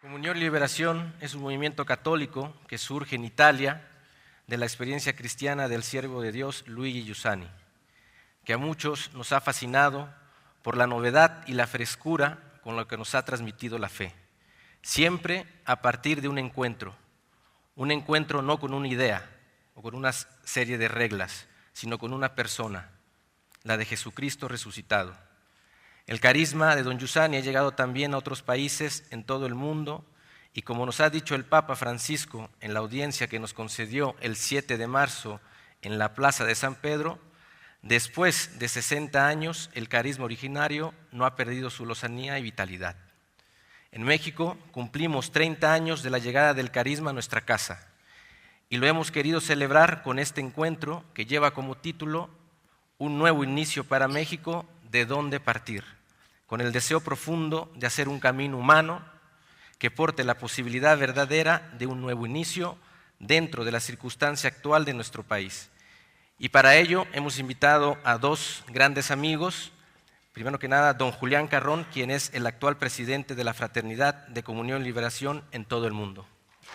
Comunión y Liberación es un movimiento católico que surge en Italia de la experiencia cristiana del siervo de Dios Luigi Giussani, que a muchos nos ha fascinado por la novedad y la frescura con la que nos ha transmitido la fe, siempre a partir de un encuentro no con una idea o con una serie de reglas, sino con una persona, la de Jesucristo resucitado. El carisma de don Giussani ha llegado también a otros países en todo el mundo y como nos ha dicho el Papa Francisco en la audiencia que nos concedió el 7 de marzo en la Plaza de San Pedro, después de 60 años el carisma originario no ha perdido su lozanía y vitalidad. En México cumplimos 30 años de la llegada del carisma a nuestra casa y lo hemos querido celebrar con este encuentro que lleva como título Un nuevo inicio para México, ¿de dónde partir?, con el deseo profundo de hacer un camino humano que porte la posibilidad verdadera de un nuevo inicio dentro de la circunstancia actual de nuestro país. Y para ello hemos invitado a dos grandes amigos, primero que nada don Julián Carrón, quien es el actual presidente de la Fraternidad de Comunión y Liberación en todo el mundo.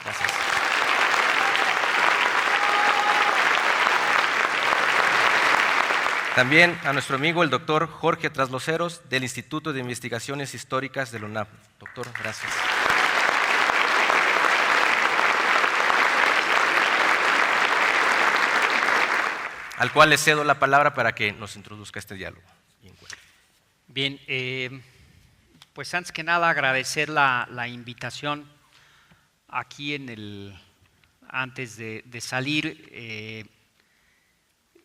Gracias. También a nuestro amigo el doctor Jorge Trasloceros del Instituto de Investigaciones Históricas de la UNAM. Doctor, gracias. Al cual le cedo la palabra para que nos introduzca este diálogo. Bien, pues antes que nada agradecer la invitación aquí antes de salir.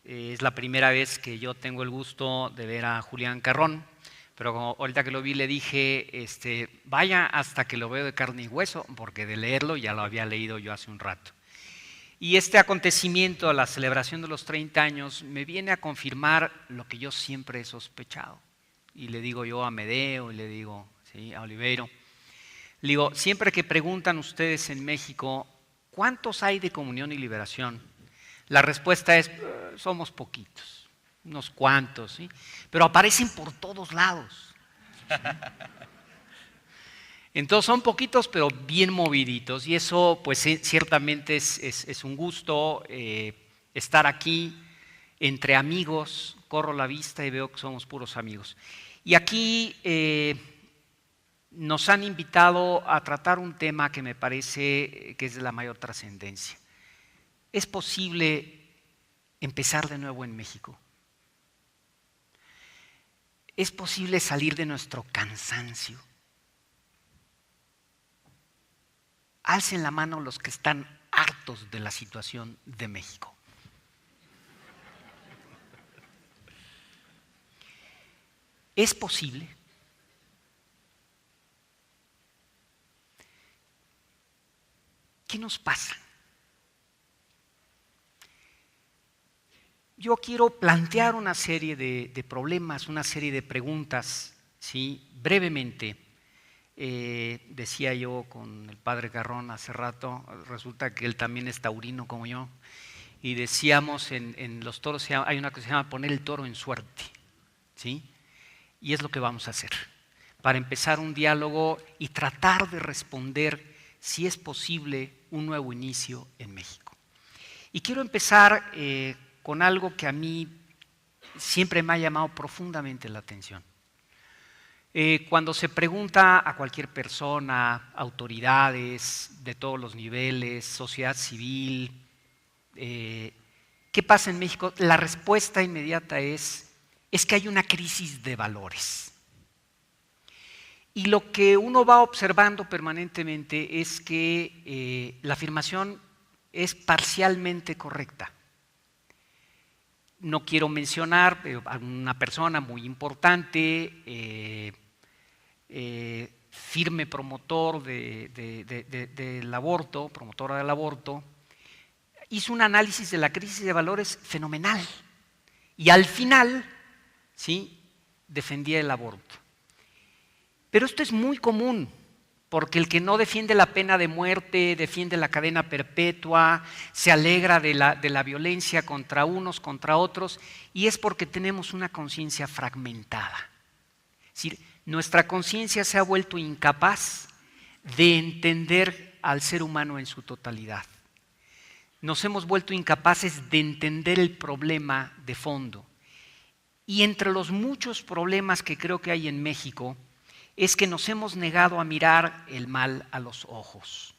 Es la primera vez que yo tengo el gusto de ver a Julián Carrón, pero ahorita que lo vi le dije, vaya hasta que lo veo de carne y hueso, porque de leerlo ya lo había leído yo hace un rato. Y este acontecimiento, la celebración de los 30 años, me viene a confirmar lo que yo siempre he sospechado. Y le digo yo a Medeo, y le digo a Oliveiro, le digo, siempre que preguntan ustedes en México, ¿cuántos hay de Comunión y Liberación? La respuesta es, somos poquitos, unos cuantos, ¿sí? Pero aparecen por todos lados. ¿Sí? Entonces son poquitos pero bien moviditos y eso pues ciertamente es un gusto estar aquí entre amigos, corro la vista y veo que somos puros amigos. Y aquí nos han invitado a tratar un tema que me parece que es de la mayor trascendencia. ¿Es posible empezar de nuevo en México? ¿Es posible salir de nuestro cansancio? Alcen la mano los que están hartos de la situación de México. ¿Es posible? ¿Qué nos pasa? Yo quiero plantear una serie de problemas, una serie de preguntas, ¿sí? Brevemente. Decía yo con el padre Carrón hace rato, resulta que él también es taurino como yo, y decíamos en los toros, hay una cosa que se llama poner el toro en suerte, ¿sí? Y es lo que vamos a hacer, para empezar un diálogo y tratar de responder si es posible un nuevo inicio en México. Y quiero empezar con algo que a mí siempre me ha llamado profundamente la atención. Cuando se pregunta a cualquier persona, autoridades de todos los niveles, sociedad civil, ¿qué pasa en México? La respuesta inmediata es que hay una crisis de valores. Y lo que uno va observando permanentemente es que la afirmación es parcialmente correcta. No quiero mencionar a una persona muy importante, firme promotor del aborto, promotora del aborto, hizo un análisis de la crisis de valores fenomenal y al final, ¿sí?, defendía el aborto. Pero esto es muy común, porque el que no defiende la pena de muerte, defiende la cadena perpetua, se alegra de la violencia contra unos, contra otros, y es porque tenemos una conciencia fragmentada. Es decir, nuestra conciencia se ha vuelto incapaz de entender al ser humano en su totalidad. Nos hemos vuelto incapaces de entender el problema de fondo. Y entre los muchos problemas que creo que hay en México es que nos hemos negado a mirar el mal a los ojos.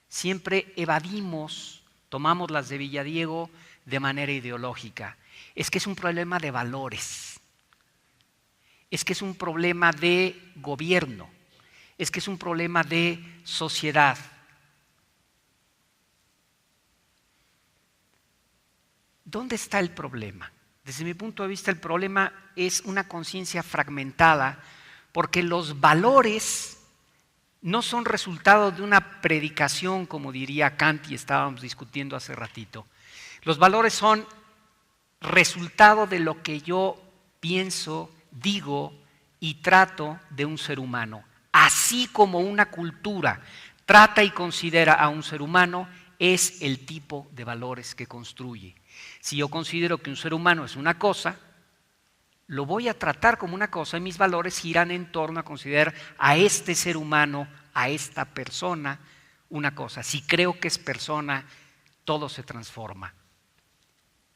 Siempre evadimos, tomamos las de Villadiego de manera ideológica. Es que es un problema de valores. Es que es un problema de gobierno. Es que es un problema de sociedad. ¿Dónde está el problema? Desde mi punto de vista, el problema es una conciencia fragmentada, porque los valores no son resultado de una predicación, como diría Kant, y estábamos discutiendo hace ratito. Los valores son resultado de lo que yo pienso, digo y trato de un ser humano. Así como una cultura trata y considera a un ser humano, es el tipo de valores que construye. Si yo considero que un ser humano es una cosa, lo voy a tratar como una cosa y mis valores giran en torno a considerar a este ser humano, a esta persona, una cosa. Si creo que es persona, todo se transforma.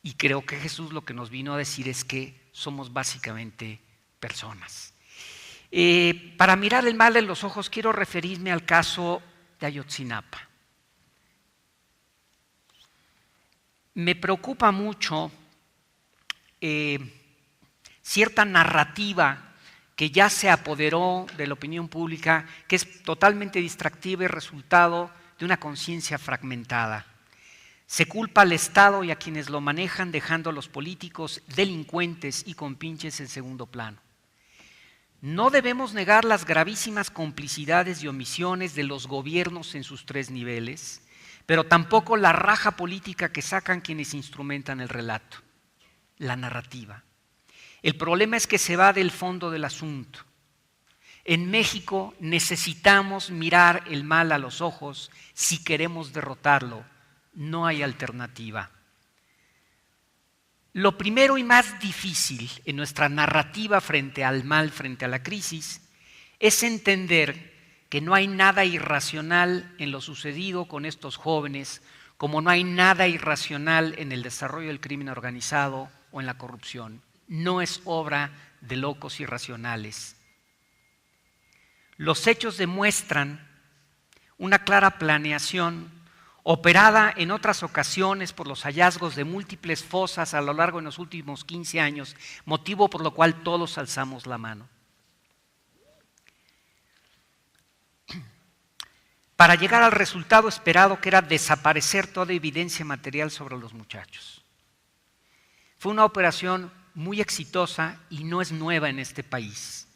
Y creo que Jesús lo que nos vino a decir es que somos básicamente personas. Para mirar el mal en los ojos quiero referirme al caso de Ayotzinapa. Me preocupa mucho cierta narrativa que ya se apoderó de la opinión pública, que es totalmente distractiva y resultado de una conciencia fragmentada. Se culpa al Estado y a quienes lo manejan, dejando a los políticos, delincuentes y compinches en segundo plano. No debemos negar las gravísimas complicidades y omisiones de los gobiernos en sus tres niveles, pero tampoco la raja política que sacan quienes instrumentan el relato, la narrativa. El problema es que se va del fondo del asunto. En México necesitamos mirar el mal a los ojos si queremos derrotarlo. No hay alternativa. Lo primero y más difícil en nuestra narrativa frente al mal, frente a la crisis, es entender que no hay nada irracional en lo sucedido con estos jóvenes, como no hay nada irracional en el desarrollo del crimen organizado o en la corrupción. No es obra de locos irracionales. Los hechos demuestran una clara planeación operada en otras ocasiones por los hallazgos de múltiples fosas a lo largo de los últimos 15 años, motivo por lo cual todos alzamos la mano. Para llegar al resultado esperado, que era desaparecer toda evidencia material sobre los muchachos. Fue una operación muy exitosa y no es nueva en este país.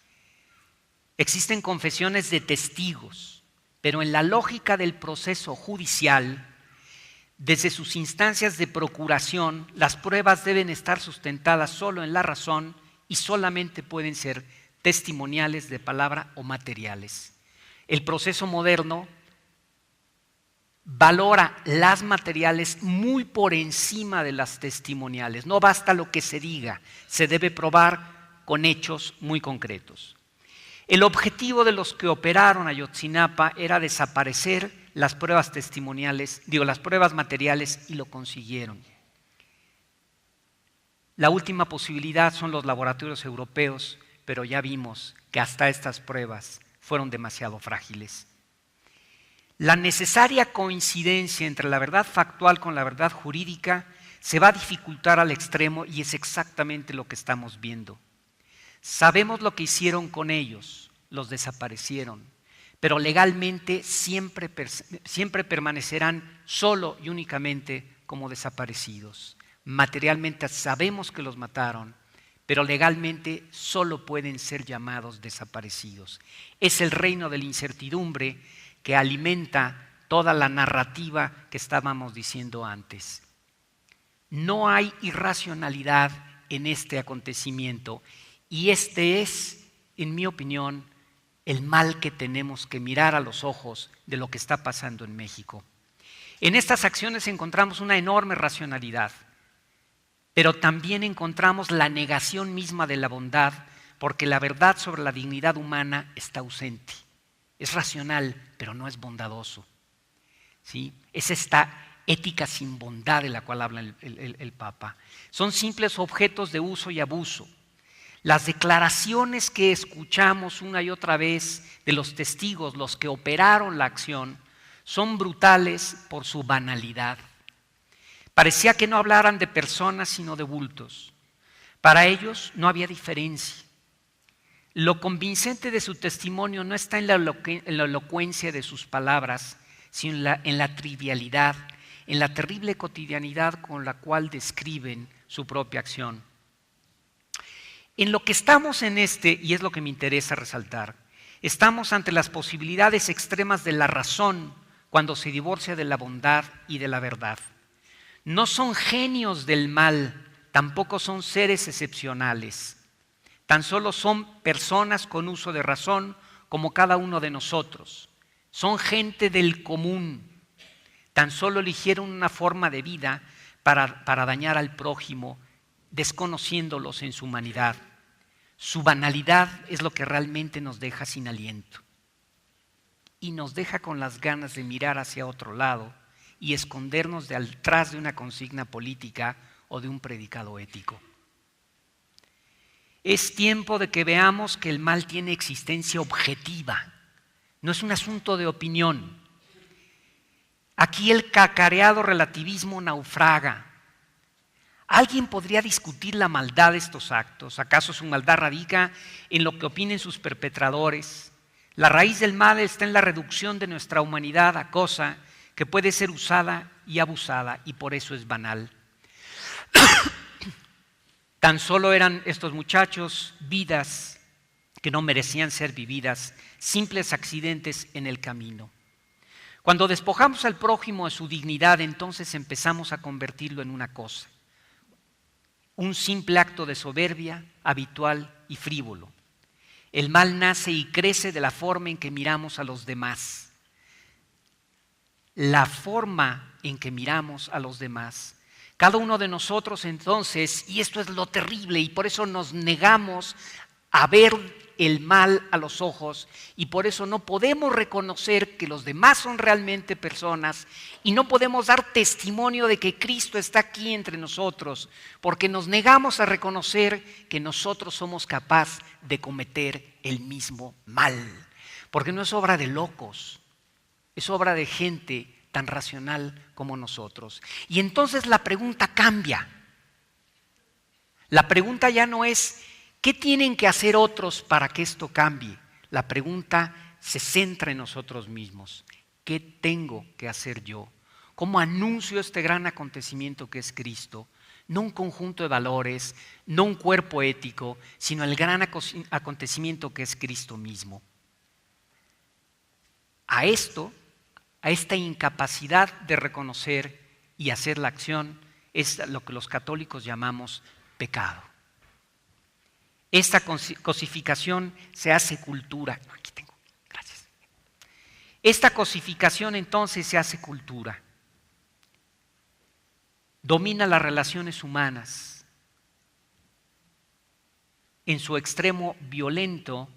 Existen confesiones de testigos, pero en la lógica del proceso judicial, desde sus instancias de procuración, las pruebas deben estar sustentadas solo en la razón y solamente pueden ser testimoniales de palabra o materiales. El proceso moderno valora las materiales muy por encima de las testimoniales. No basta lo que se diga, se debe probar con hechos muy concretos. El objetivo de los que operaron Ayotzinapa era desaparecer las pruebas testimoniales, las pruebas materiales, y lo consiguieron. La última posibilidad son los laboratorios europeos, pero ya vimos que hasta estas pruebas fueron demasiado frágiles. La necesaria coincidencia entre la verdad factual con la verdad jurídica se va a dificultar al extremo y es exactamente lo que estamos viendo. Sabemos lo que hicieron con ellos, los desaparecieron, pero legalmente siempre permanecerán solo y únicamente como desaparecidos. Materialmente sabemos que los mataron, pero legalmente solo pueden ser llamados desaparecidos. Es el reino de la incertidumbre que alimenta toda la narrativa que estábamos diciendo antes. No hay irracionalidad en este acontecimiento y este es, en mi opinión, el mal que tenemos que mirar a los ojos de lo que está pasando en México. En estas acciones encontramos una enorme racionalidad, pero también encontramos la negación misma de la bondad, porque la verdad sobre la dignidad humana está ausente. es racional, pero no es bondadoso. ¿Sí? Es esta ética sin bondad de la cual habla el Papa. Son simples objetos de uso y abuso. Las declaraciones que escuchamos una y otra vez de los testigos, los que operaron la acción, son brutales por su banalidad. Parecía que no hablaran de personas sino de bultos. Para ellos no había diferencia. Lo convincente de su testimonio no está en la elocuencia de sus palabras, sino en la trivialidad, en la terrible cotidianidad con la cual describen su propia acción. En lo que estamos y es lo que me interesa resaltar, estamos ante las posibilidades extremas de la razón cuando se divorcia de la bondad y de la verdad. No son genios del mal, tampoco son seres excepcionales. Tan solo son personas con uso de razón como cada uno de nosotros. Son gente del común. Tan solo eligieron una forma de vida para dañar al prójimo, desconociéndolos en su humanidad. Su banalidad es lo que realmente nos deja sin aliento y nos deja con las ganas de mirar hacia otro lado y escondernos detrás de una consigna política o de un predicado ético. Es tiempo de que veamos que el mal tiene existencia objetiva, no es un asunto de opinión. Aquí el cacareado relativismo naufraga. ¿Alguien podría discutir la maldad de estos actos? ¿Acaso su maldad radica en lo que opinen sus perpetradores? La raíz del mal está en la reducción de nuestra humanidad a cosa que puede ser usada y abusada, y por eso es banal. Tan solo eran estos muchachos vidas que no merecían ser vividas, simples accidentes en el camino. Cuando despojamos al prójimo de su dignidad, entonces empezamos a convertirlo en una cosa. Un simple acto de soberbia, habitual y frívolo. El mal nace y crece de la forma en que miramos a los demás. La forma en que miramos a los demás. Cada uno de nosotros entonces, y esto es lo terrible, y por eso nos negamos a ver el mal a los ojos, y por eso no podemos reconocer que los demás son realmente personas, y no podemos dar testimonio de que Cristo está aquí entre nosotros, porque nos negamos a reconocer que nosotros somos capaces de cometer el mismo mal, porque no es obra de locos, es obra de gente tan racional como nosotros. Y entonces la pregunta cambia. La pregunta ya no es ¿qué tienen que hacer otros para que esto cambie? La pregunta se centra en nosotros mismos. ¿Qué tengo que hacer yo? ¿Cómo anuncio este gran acontecimiento que es Cristo? No un conjunto de valores, no un cuerpo ético, sino el gran acontecimiento que es Cristo mismo. A esta incapacidad de reconocer y hacer la acción es lo que los católicos llamamos pecado. Esta cosificación se hace cultura. Aquí tengo, gracias. Esta cosificación entonces se hace cultura. Domina las relaciones humanas. En su extremo violento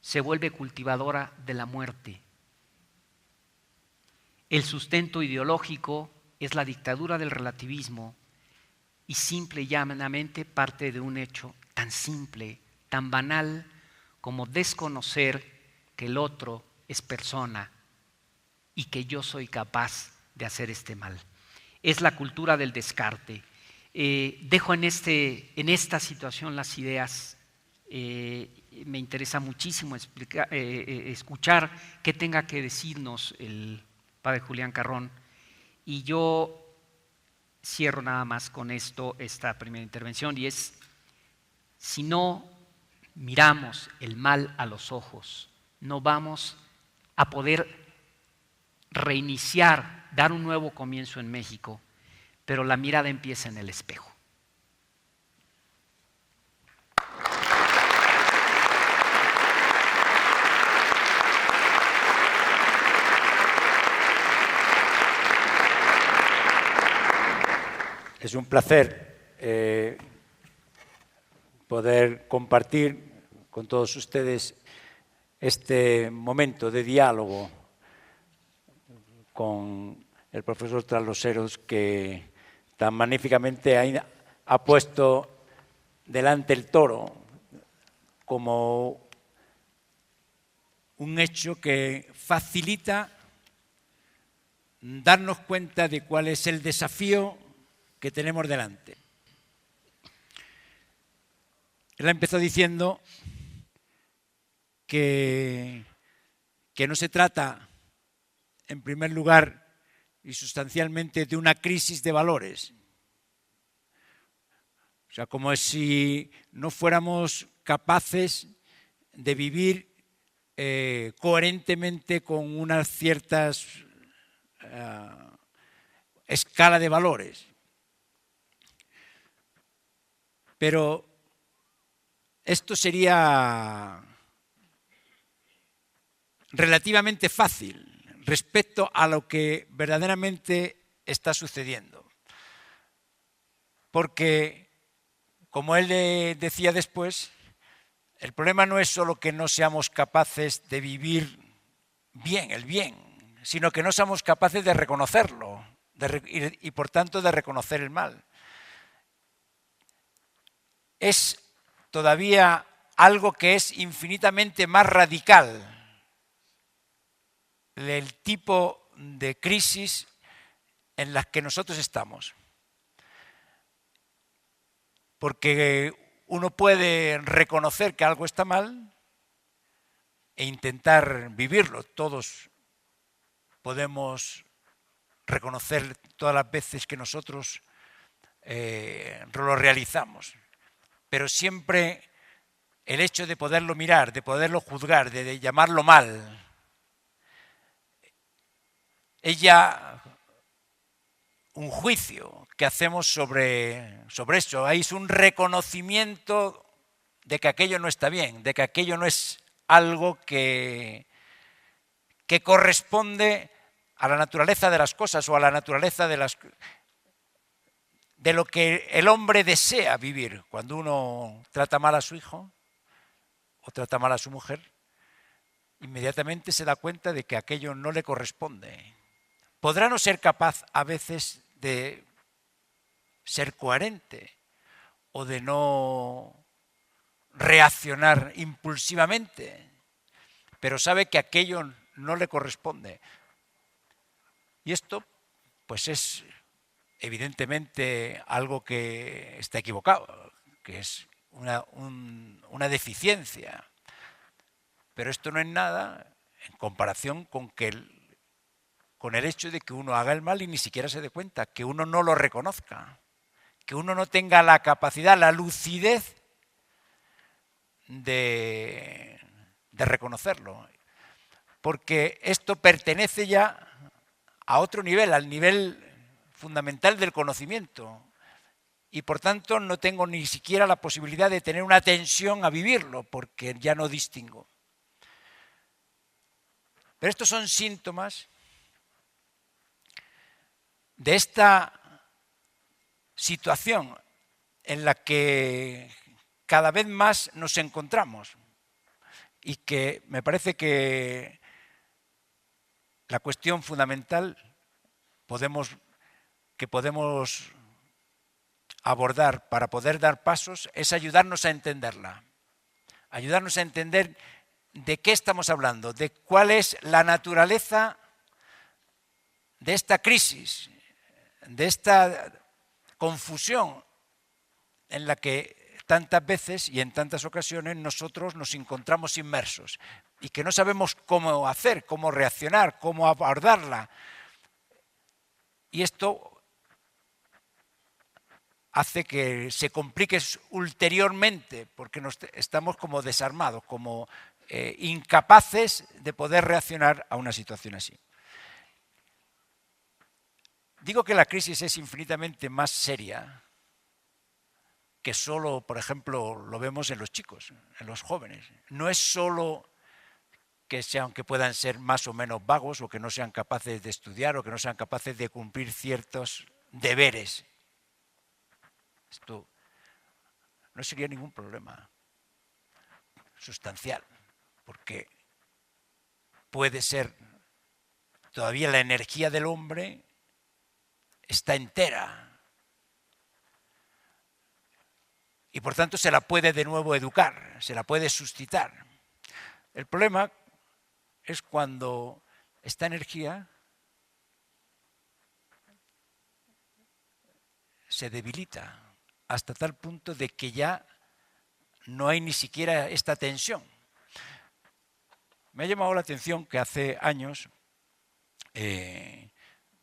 se vuelve cultivadora de la muerte. El sustento ideológico es la dictadura del relativismo y simple y llanamente parte de un hecho tan simple, tan banal como desconocer que el otro es persona y que yo soy capaz de hacer este mal. Es la cultura del descarte. Dejo en esta situación las ideas. Me interesa muchísimo escuchar qué tenga que decirnos el Padre Julián Carrón, y yo cierro nada más con esta primera intervención, y es: si no miramos el mal a los ojos, no vamos a poder reiniciar, dar un nuevo comienzo en México, pero la mirada empieza en el espejo. Es un placer poder compartir con todos ustedes este momento de diálogo con el profesor Trasloseros, que tan magníficamente ha puesto delante el toro como un hecho que facilita darnos cuenta de cuál es el desafío que tenemos delante. Él empezó diciendo que no se trata, en primer lugar y sustancialmente, de una crisis de valores. O sea, como si no fuéramos capaces de vivir coherentemente con unas ciertas escala de valores. Pero esto sería relativamente fácil respecto a lo que verdaderamente está sucediendo. Porque, como él decía después, el problema no es solo que no seamos capaces de vivir bien, el bien, sino que no somos capaces de reconocerlo y por tanto de reconocer el mal. Es todavía algo que es infinitamente más radical del tipo de crisis en las que nosotros estamos. Porque uno puede reconocer que algo está mal e intentar vivirlo. Todos podemos reconocer todas las veces que nosotros lo realizamos. Pero siempre el hecho de poderlo mirar, de poderlo juzgar, de llamarlo mal, es ya un juicio que hacemos sobre eso. Ahí es un reconocimiento de que aquello no está bien, de que aquello no es algo que corresponde a la naturaleza de las cosas o a la naturaleza de lo que el hombre desea vivir. Cuando uno trata mal a su hijo o trata mal a su mujer, inmediatamente se da cuenta de que aquello no le corresponde. Podrá no ser capaz a veces de ser coherente o de no reaccionar impulsivamente, pero sabe que aquello no le corresponde. Y esto, pues, es evidentemente algo que está equivocado, que es una deficiencia. Pero esto no es nada en comparación con el hecho de que uno haga el mal y ni siquiera se dé cuenta, que uno no lo reconozca, que uno no tenga la capacidad, la lucidez de reconocerlo. Porque esto pertenece ya a otro nivel, al nivel fundamental del conocimiento. Y por tanto no tengo ni siquiera la posibilidad de tener una tensión a vivirlo, porque ya no distingo. Pero estos son síntomas de esta situación en la que cada vez más nos encontramos y que me parece que la cuestión fundamental que podemos abordar para poder dar pasos es ayudarnos a entenderla, ayudarnos a entender de qué estamos hablando, de cuál es la naturaleza de esta crisis, de esta confusión en la que tantas veces y en tantas ocasiones nosotros nos encontramos inmersos y que no sabemos cómo hacer, cómo reaccionar, cómo abordarla. Y esto hace que se complique ulteriormente porque estamos como desarmados, como incapaces de poder reaccionar a una situación así. Digo que la crisis es infinitamente más seria que solo, por ejemplo, lo vemos en los chicos, en los jóvenes. No es solo que puedan ser más o menos vagos o que no sean capaces de estudiar o que no sean capaces de cumplir ciertos deberes. Esto no sería ningún problema sustancial, porque puede ser, todavía la energía del hombre está entera. Y por tanto se la puede de nuevo educar, se la puede suscitar. El problema es cuando esta energía se debilita hasta tal punto de que ya no hay ni siquiera esta tensión. Me ha llamado la atención que hace años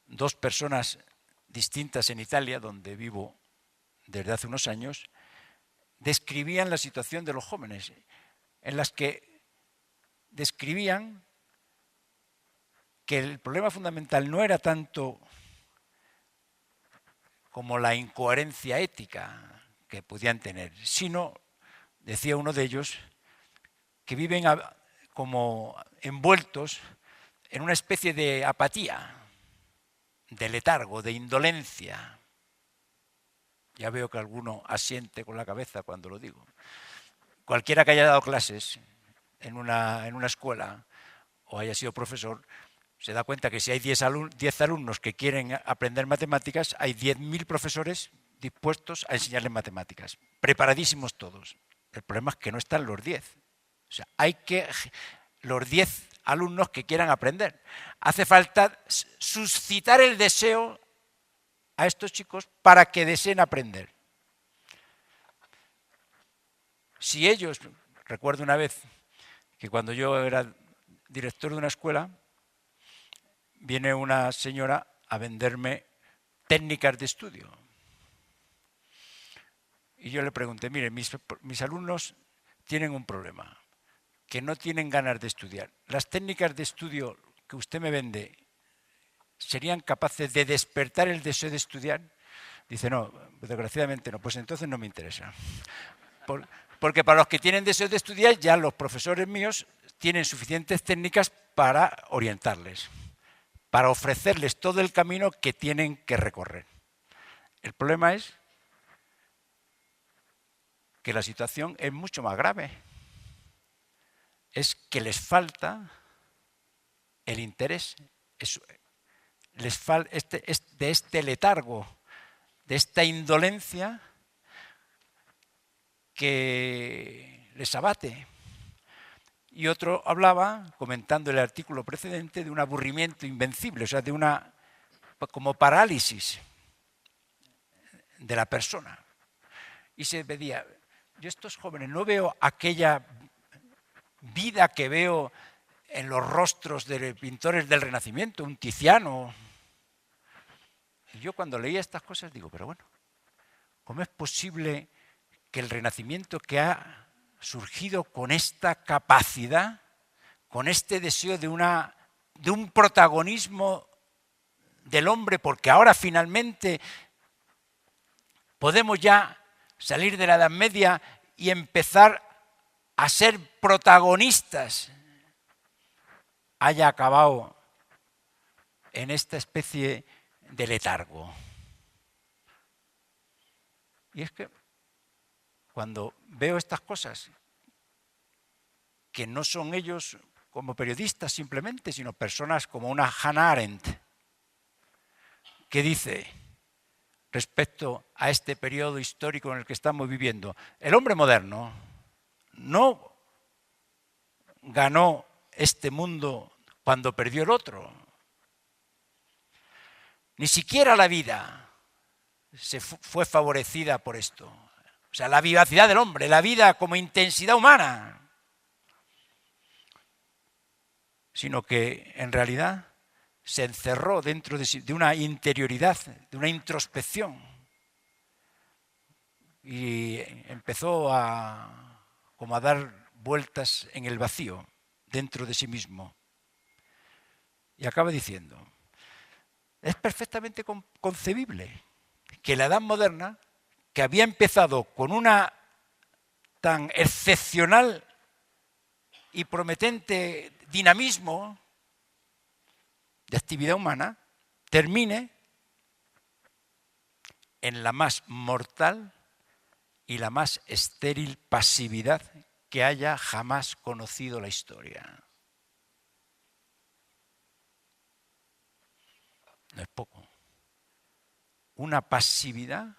dos personas distintas en Italia, donde vivo desde hace unos años, describían la situación de los jóvenes, en las que describían que el problema fundamental no era tanto como la incoherencia ética que podían tener, sino, decía uno de ellos, que viven como envueltos en una especie de apatía, de letargo, de indolencia. Ya veo que alguno asiente con la cabeza cuando lo digo. Cualquiera que haya dado clases en una escuela o haya sido profesor, se da cuenta que si hay 10 alumnos que quieren aprender matemáticas, hay 10.000 profesores dispuestos a enseñarles matemáticas, preparadísimos todos. El problema es que no están los 10. O sea, hay que los 10 alumnos que quieran aprender. Hace falta suscitar el deseo a estos chicos para que deseen aprender. Si ellos, recuerdo una vez que cuando yo era director de una escuela, viene una señora a venderme técnicas de estudio. Y yo le pregunté, mire, mis alumnos tienen un problema, que no tienen ganas de estudiar. ¿Las técnicas de estudio que usted me vende serían capaces de despertar el deseo de estudiar? Dice, no, desgraciadamente no, pues entonces no me interesa. Porque para los que tienen deseo de estudiar, ya los profesores míos tienen suficientes técnicas para orientarles, para ofrecerles todo el camino que tienen que recorrer. El problema es que la situación es mucho más grave. Es que les falta el interés, les falta de este letargo, de esta indolencia que les abate. Y otro hablaba, comentando el artículo precedente, de un aburrimiento invencible, o sea, de una como parálisis de la persona. Y se pedía, yo estos jóvenes no veo aquella vida que veo en los rostros de pintores del Renacimiento, un Tiziano. Y yo cuando leía estas cosas digo, pero bueno, ¿cómo es posible que el Renacimiento, que ha surgido con esta capacidad, con este deseo de un protagonismo del hombre, porque ahora finalmente podemos ya salir de la Edad Media y empezar a ser protagonistas, haya acabado en esta especie de letargo? Y es que cuando veo estas cosas, que no son ellos como periodistas simplemente, sino personas como una Hannah Arendt, que dice respecto a este periodo histórico en el que estamos viviendo, el hombre moderno no ganó este mundo cuando perdió el otro. Ni siquiera la vida fue favorecida por esto. O sea, la vivacidad del hombre, la vida como intensidad humana. Sino que en realidad se encerró dentro de una interioridad, de una introspección. Y empezó como a dar vueltas en el vacío dentro de sí mismo. Y acaba diciendo, es perfectamente concebible que la edad moderna, que había empezado con una tan excepcional y prometente dinamismo de actividad humana, termine en la más mortal y la más estéril pasividad que haya jamás conocido la historia. no es poco. Una pasividad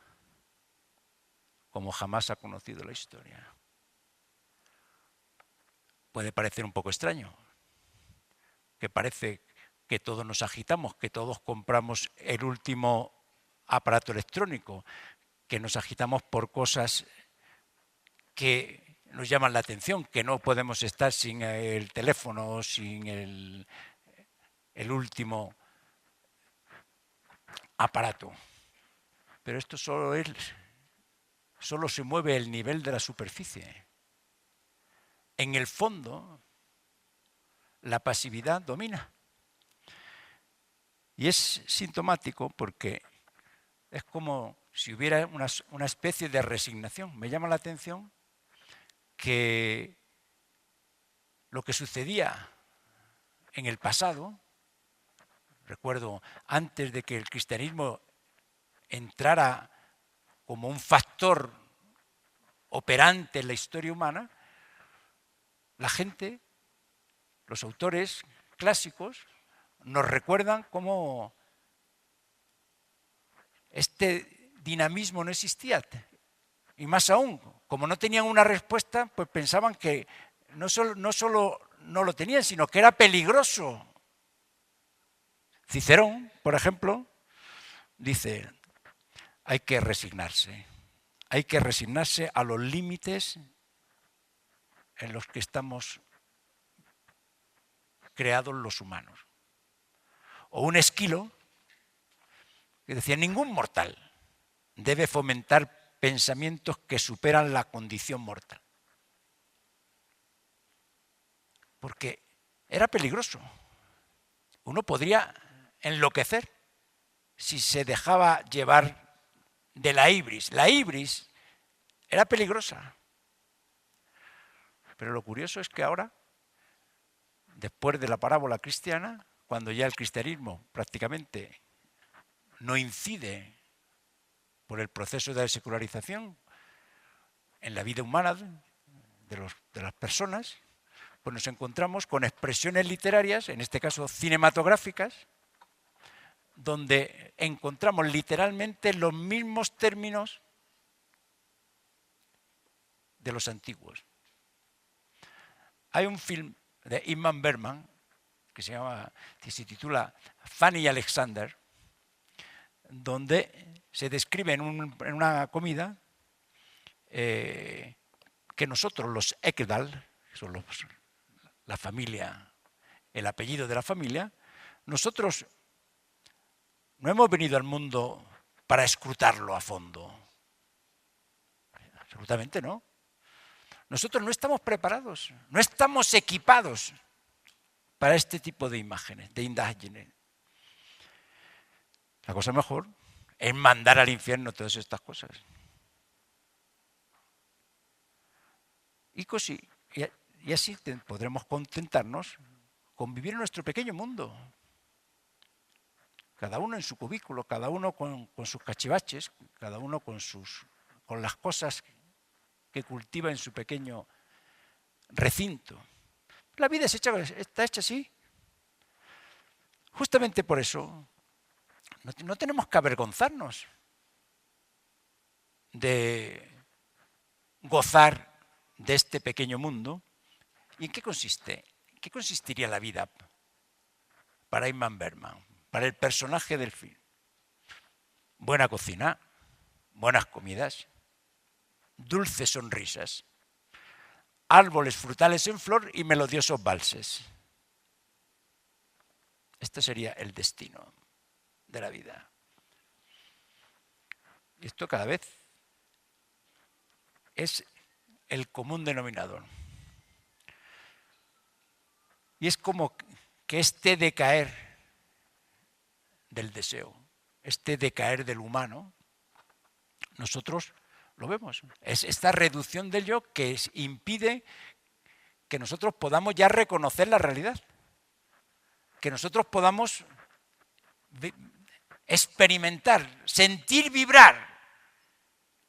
como jamás ha conocido la historia. Puede parecer un poco extraño, que parece que todos nos agitamos, que todos compramos el último aparato electrónico, que nos agitamos por cosas que nos llaman la atención, que no podemos estar sin el teléfono, sin el último aparato. Pero esto solo se mueve el nivel de la superficie. En el fondo, la pasividad domina. Y es sintomático porque es como si hubiera una especie de resignación. Me llama la atención que lo que sucedía en el pasado, recuerdo, antes de que el cristianismo entrara como un factor operante en la historia humana, la gente, los autores clásicos, nos recuerdan cómo este dinamismo no existía. Y más aún, como no tenían una respuesta, pues pensaban que no solo no lo tenían, sino que era peligroso. Cicerón, por ejemplo, dice, hay que resignarse a los límites en los que estamos creados los humanos. O un Esquilo que decía, ningún mortal debe fomentar pensamientos que superan la condición mortal. Porque era peligroso. Uno podría enloquecer si se dejaba llevar de la ibris. La ibris era peligrosa. Pero lo curioso es que ahora, después de la parábola cristiana, cuando ya el cristianismo prácticamente no incide por el proceso de secularización en la vida humana de las personas, pues nos encontramos con expresiones literarias, en este caso cinematográficas, donde encontramos literalmente los mismos términos de los antiguos. Hay un film de Ingmar Bergman que se titula Fanny y Alexander, donde se describe en una comida que nosotros, los Ekdal, que son la familia, el apellido de la familia, nosotros no hemos venido al mundo para escrutarlo a fondo. Absolutamente no. Nosotros no estamos preparados, no estamos equipados para este tipo de imágenes, de imágenes. La cosa mejor es mandar al infierno todas estas cosas. Y así podremos contentarnos con vivir en nuestro pequeño mundo. Cada uno en su cubículo, cada uno con sus cachivaches, cada uno con las cosas que cultiva en su pequeño recinto. La vida está hecha así. Justamente por eso no tenemos que avergonzarnos de gozar de este pequeño mundo. ¿Y en qué consiste? ¿En qué consistiría la vida para Ingmar Bergman, para el personaje del film? Buena cocina, buenas comidas, dulces sonrisas, árboles frutales en flor y melodiosos valses. Este sería el destino de la vida. Y esto cada vez es el común denominador. Y es como que este decaer del deseo, este decaer del humano, nosotros lo vemos. Es esta reducción del yo que impide que nosotros podamos ya reconocer la realidad, que nosotros podamos experimentar, sentir vibrar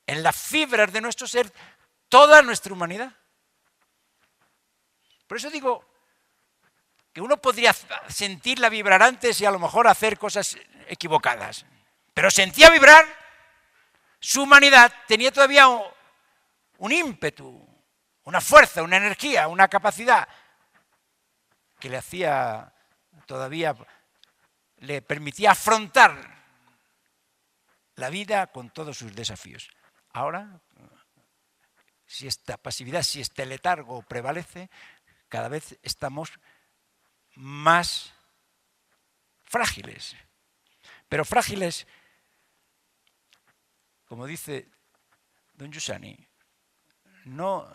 en las fibras de nuestro ser toda nuestra humanidad. Por eso digo que uno podría sentirla vibrar antes y a lo mejor hacer cosas equivocadas. Pero sentía vibrar, su humanidad tenía todavía un ímpetu, una fuerza, una energía, una capacidad que le hacía todavía, le permitía afrontar la vida con todos sus desafíos. Ahora, si esta pasividad, si este letargo prevalece, cada vez estamos más frágiles. Pero frágiles, como dice don Giussani, no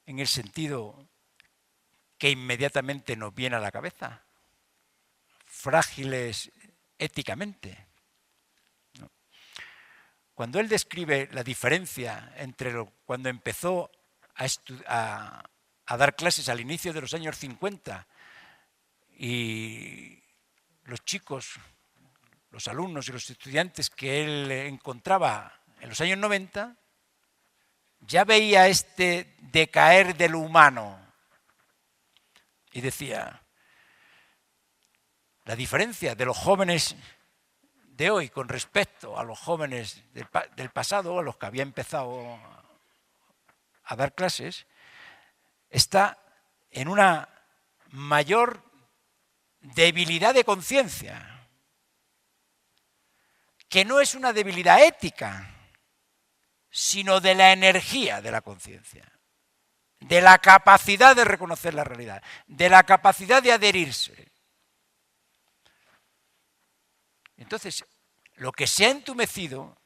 en el sentido que inmediatamente nos viene a la cabeza, frágiles éticamente. ¿No? Cuando él describe la diferencia entre cuando empezó a dar clases al inicio de los años 50 y los chicos, los alumnos y los estudiantes que él encontraba en los años 90, ya veía este decaer de lo humano y decía, la diferencia de los jóvenes de hoy con respecto a los jóvenes del pasado, a los que había empezado a dar clases, está en una mayor debilidad de conciencia, que no es una debilidad ética, sino de la energía de la conciencia, de la capacidad de reconocer la realidad, de la capacidad de adherirse. Entonces, lo que se ha entumecido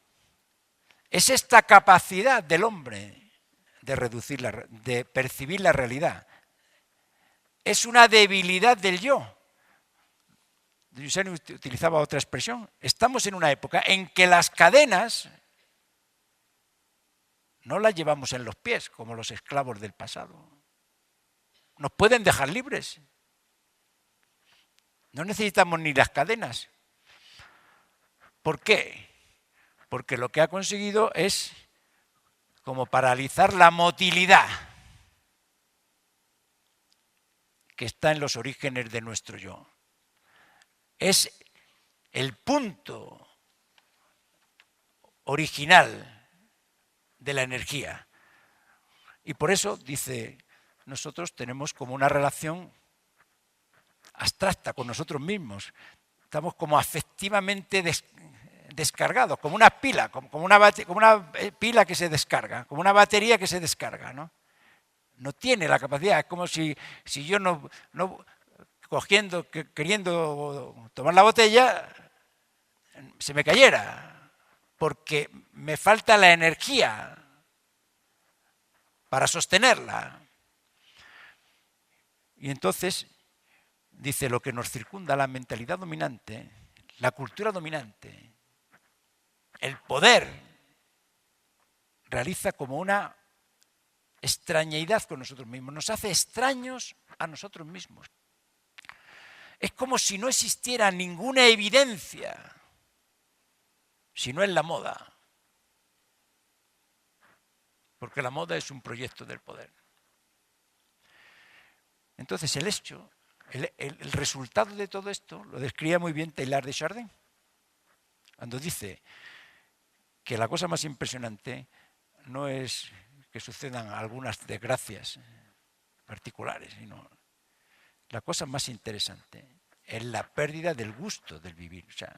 es esta capacidad del hombre de de percibir la realidad. Es una debilidad del yo. Giussani utilizaba otra expresión. Estamos en una época en que las cadenas no las llevamos en los pies como los esclavos del pasado. Nos pueden dejar libres. No necesitamos ni las cadenas. ¿Por qué? Porque lo que ha conseguido es como paralizar la motilidad que está en los orígenes de nuestro yo. Es el punto original de la energía. Y por eso, dice, nosotros tenemos como una relación abstracta con nosotros mismos. Estamos como afectivamente descargados, como una pila, como una pila que se descarga, como una batería que se descarga, ¿no? No tiene la capacidad, es como si yo no queriendo tomar la botella, se me cayera, porque me falta la energía para sostenerla. Y entonces, dice, lo que nos circunda, la mentalidad dominante, la cultura dominante, el poder, realiza como una extrañeidad con nosotros mismos, nos hace extraños a nosotros mismos. Es como si no existiera ninguna evidencia, si no es la moda, porque la moda es un proyecto del poder. Entonces el hecho, el resultado de todo esto lo describe muy bien Teilhard de Chardin, cuando dice que la cosa más impresionante no es que sucedan algunas desgracias particulares, sino la cosa más interesante es la pérdida del gusto del vivir. O sea,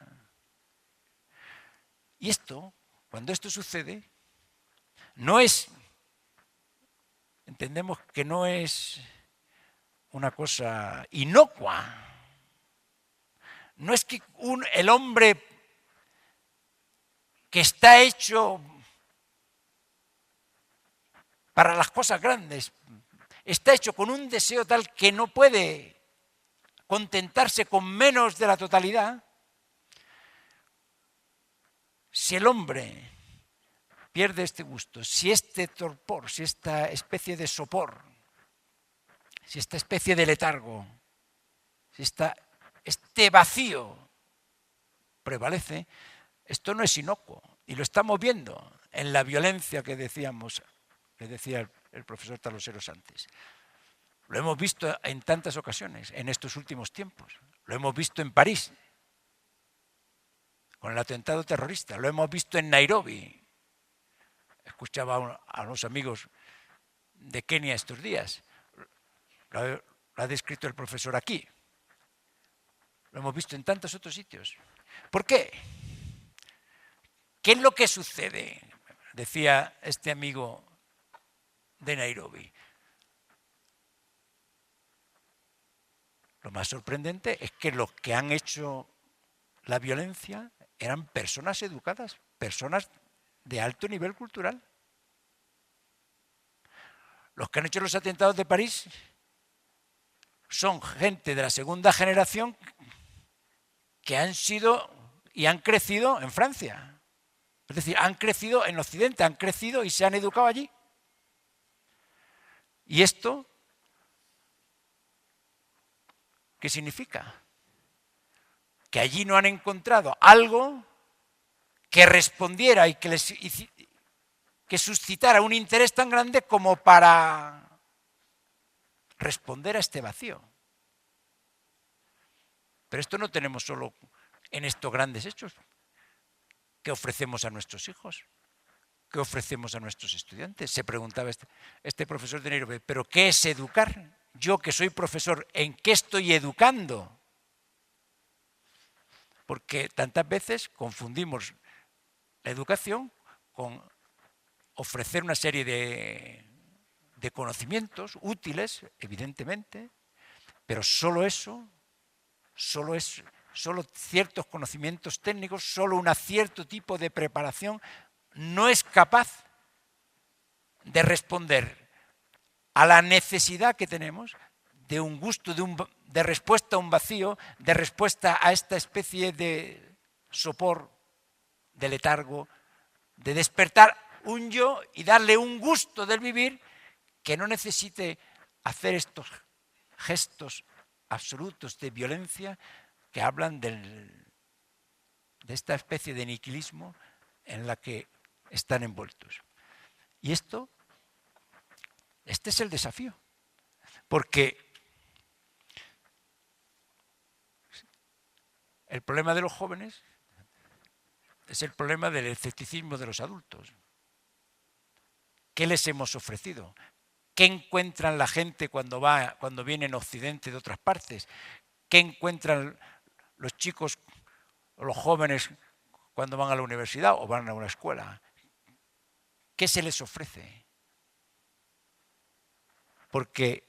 y esto, cuando esto sucede, no es, entendemos que no es una cosa inocua. No es que el hombre que está hecho para las cosas grandes, está hecho con un deseo tal que no puede contentarse con menos de la totalidad. Si el hombre pierde este gusto, si este torpor, si esta especie de sopor, si esta especie de letargo, si este vacío prevalece, esto no es inocuo. Y lo estamos viendo en la violencia que decía el profesor Taloseros antes. Lo hemos visto en tantas ocasiones en estos últimos tiempos. Lo hemos visto en París, con el atentado terrorista. Lo hemos visto en Nairobi. Escuchaba a unos amigos de Kenia estos días. Lo ha descrito el profesor aquí. Lo hemos visto en tantos otros sitios. ¿Por qué? ¿Qué es lo que sucede? Decía este amigo de Nairobi. Lo más sorprendente es que los que han hecho la violencia eran personas educadas, personas de alto nivel cultural. Los que han hecho los atentados de París son gente de la segunda generación que han sido y han crecido en Francia. Es decir, han crecido en Occidente, han crecido y se han educado allí. ¿Y esto qué significa? Que allí no han encontrado algo que respondiera y que suscitara un interés tan grande como para responder a este vacío. Pero esto no tenemos solo en estos grandes hechos. ¿Qué ofrecemos a nuestros hijos? ¿Qué ofrecemos a nuestros estudiantes? Se preguntaba este profesor de Nairobi, ¿pero qué es educar? Yo que soy profesor, ¿en qué estoy educando? Porque tantas veces confundimos la educación con ofrecer una serie de conocimientos útiles, evidentemente, pero solo eso, solo ciertos conocimientos técnicos, solo un cierto tipo de preparación no es capaz de responder a la necesidad que tenemos de un gusto, de respuesta a un vacío, de respuesta a esta especie de sopor, de letargo, de despertar un yo y darle un gusto del vivir que no necesite hacer estos gestos absolutos de violencia que hablan de esta especie de nihilismo en la que están envueltos. Y este es el desafío, porque el problema de los jóvenes es el problema del escepticismo de los adultos. ¿Qué les hemos ofrecido? ¿Qué encuentran la gente cuando viene en Occidente de otras partes? ¿Qué encuentran los chicos o los jóvenes cuando van a la universidad o van a una escuela? ¿Qué se les ofrece? Porque,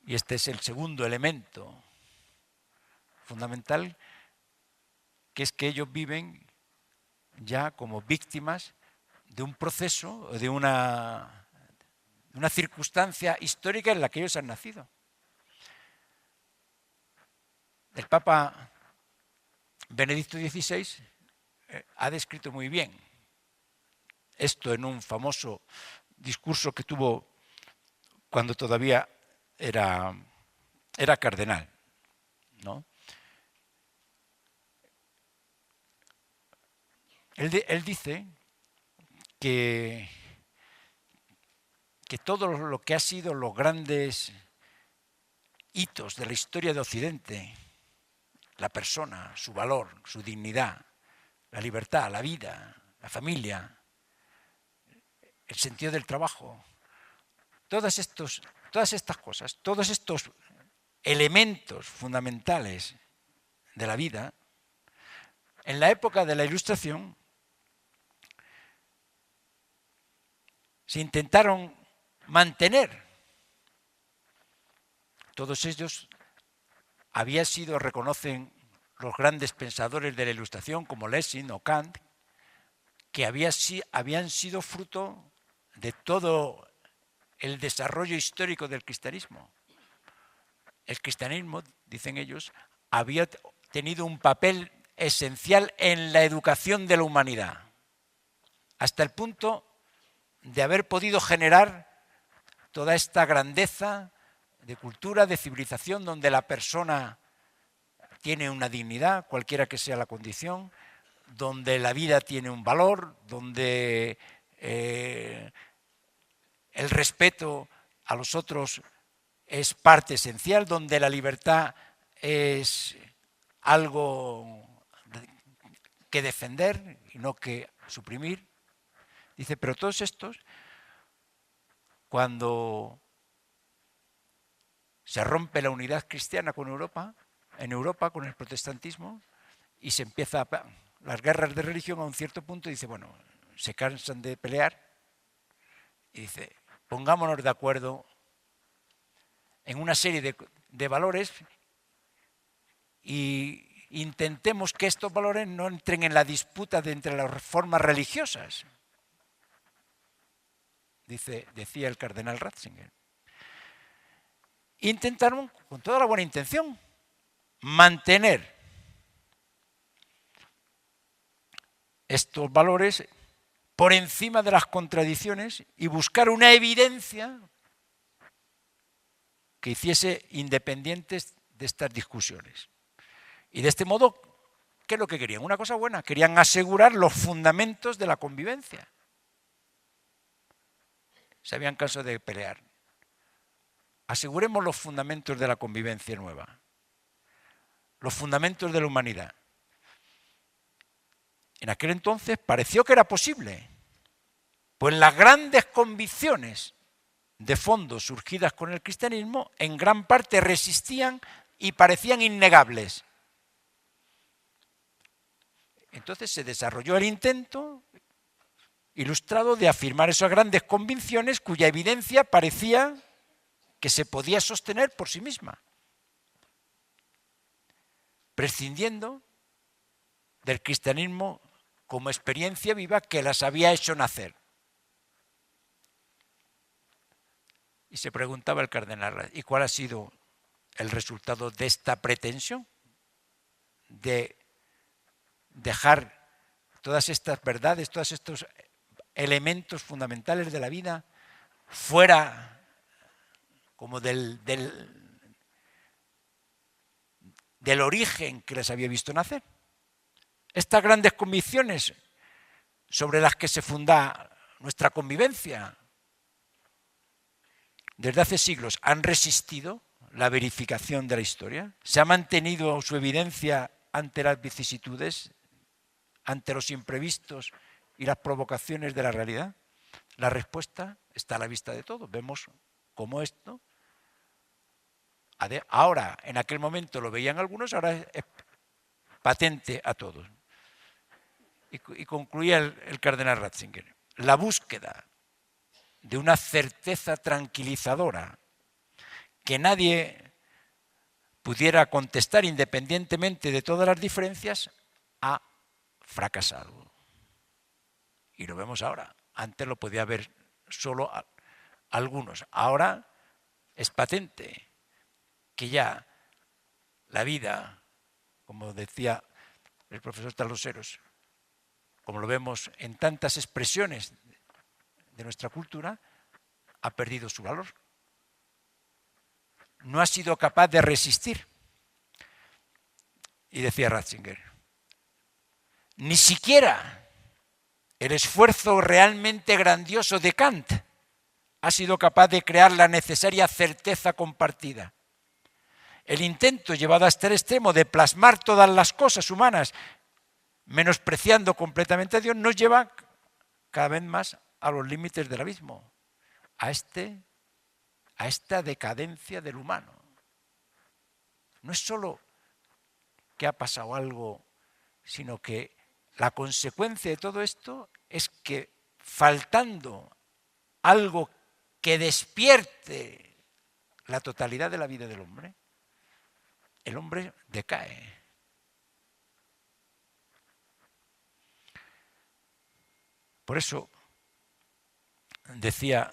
y este es el segundo elemento fundamental, que es que ellos viven ya como víctimas de un proceso, de una circunstancia histórica en la que ellos han nacido. El Papa Benedicto XVI ha descrito muy bien esto en un famoso discurso que tuvo cuando todavía era cardenal, ¿no? Él dice que todo lo que ha sido los grandes hitos de la historia de Occidente, la persona, su valor, su dignidad, la libertad, la vida, la familia, el sentido del trabajo, todas estas cosas, todos estos elementos fundamentales de la vida, en la época de la Ilustración se intentaron mantener. Todos ellos reconocen los grandes pensadores de la Ilustración, como Lessing o Kant, que habían sido fruto de todo el desarrollo histórico del cristianismo. El cristianismo, dicen ellos, había tenido un papel esencial en la educación de la humanidad, hasta el punto de haber podido generar toda esta grandeza de cultura, de civilización, donde la persona tiene una dignidad, cualquiera que sea la condición, donde la vida tiene un valor, donde el respeto a los otros es parte esencial, donde la libertad es algo que defender y no que suprimir. Dice, pero todos estos, cuando se rompe la unidad cristiana con Europa, en Europa con el protestantismo, y se empieza las guerras de religión a un cierto punto, dice, bueno, se cansan de pelear, y dice, pongámonos de acuerdo en una serie de valores y intentemos que estos valores no entren en la disputa entre las formas religiosas, decía el cardenal Ratzinger. Intentaron, con toda la buena intención, mantener estos valores por encima de las contradicciones y buscar una evidencia que hiciese independientes de estas discusiones. Y de este modo, ¿qué es lo que querían? Una cosa buena, querían asegurar los fundamentos de la convivencia. Se habían cansado de pelear. Aseguremos los fundamentos de la convivencia nueva, los fundamentos de la humanidad. En aquel entonces pareció que era posible, pues las grandes convicciones de fondo surgidas con el cristianismo en gran parte resistían y parecían innegables. Entonces se desarrolló el intento ilustrado de afirmar esas grandes convicciones cuya evidencia parecía que se podía sostener por sí misma, prescindiendo del cristianismo como experiencia viva que las había hecho nacer. Y se preguntaba el cardenal, ¿y cuál ha sido el resultado de esta pretensión? De dejar todas estas verdades, todos estos elementos fundamentales de la vida fuera como del origen que les había visto nacer. Estas grandes convicciones sobre las que se funda nuestra convivencia desde hace siglos han resistido la verificación de la historia. ¿Se ha mantenido su evidencia ante las vicisitudes, ante los imprevistos y las provocaciones de la realidad? La respuesta está a la vista de todos. Vemos cómo esto, ahora, en aquel momento lo veían algunos, ahora es patente a todos. Y concluía el cardenal Ratzinger, la búsqueda de una certeza tranquilizadora que nadie pudiera contestar independientemente de todas las diferencias ha fracasado. Y lo vemos ahora. Antes lo podía ver solo algunos. Ahora es patente que ya la vida, como decía el profesor Taloseros, como lo vemos en tantas expresiones de nuestra cultura, ha perdido su valor. No ha sido capaz de resistir. Y decía Ratzinger, ni siquiera el esfuerzo realmente grandioso de Kant ha sido capaz de crear la necesaria certeza compartida. El intento llevado hasta el extremo de plasmar todas las cosas humanas, menospreciando completamente a Dios, nos lleva cada vez más a los límites del abismo, a esta decadencia del humano. No es solo que ha pasado algo, sino que la consecuencia de todo esto es que, faltando algo que despierte la totalidad de la vida del hombre, el hombre decae. Por eso decía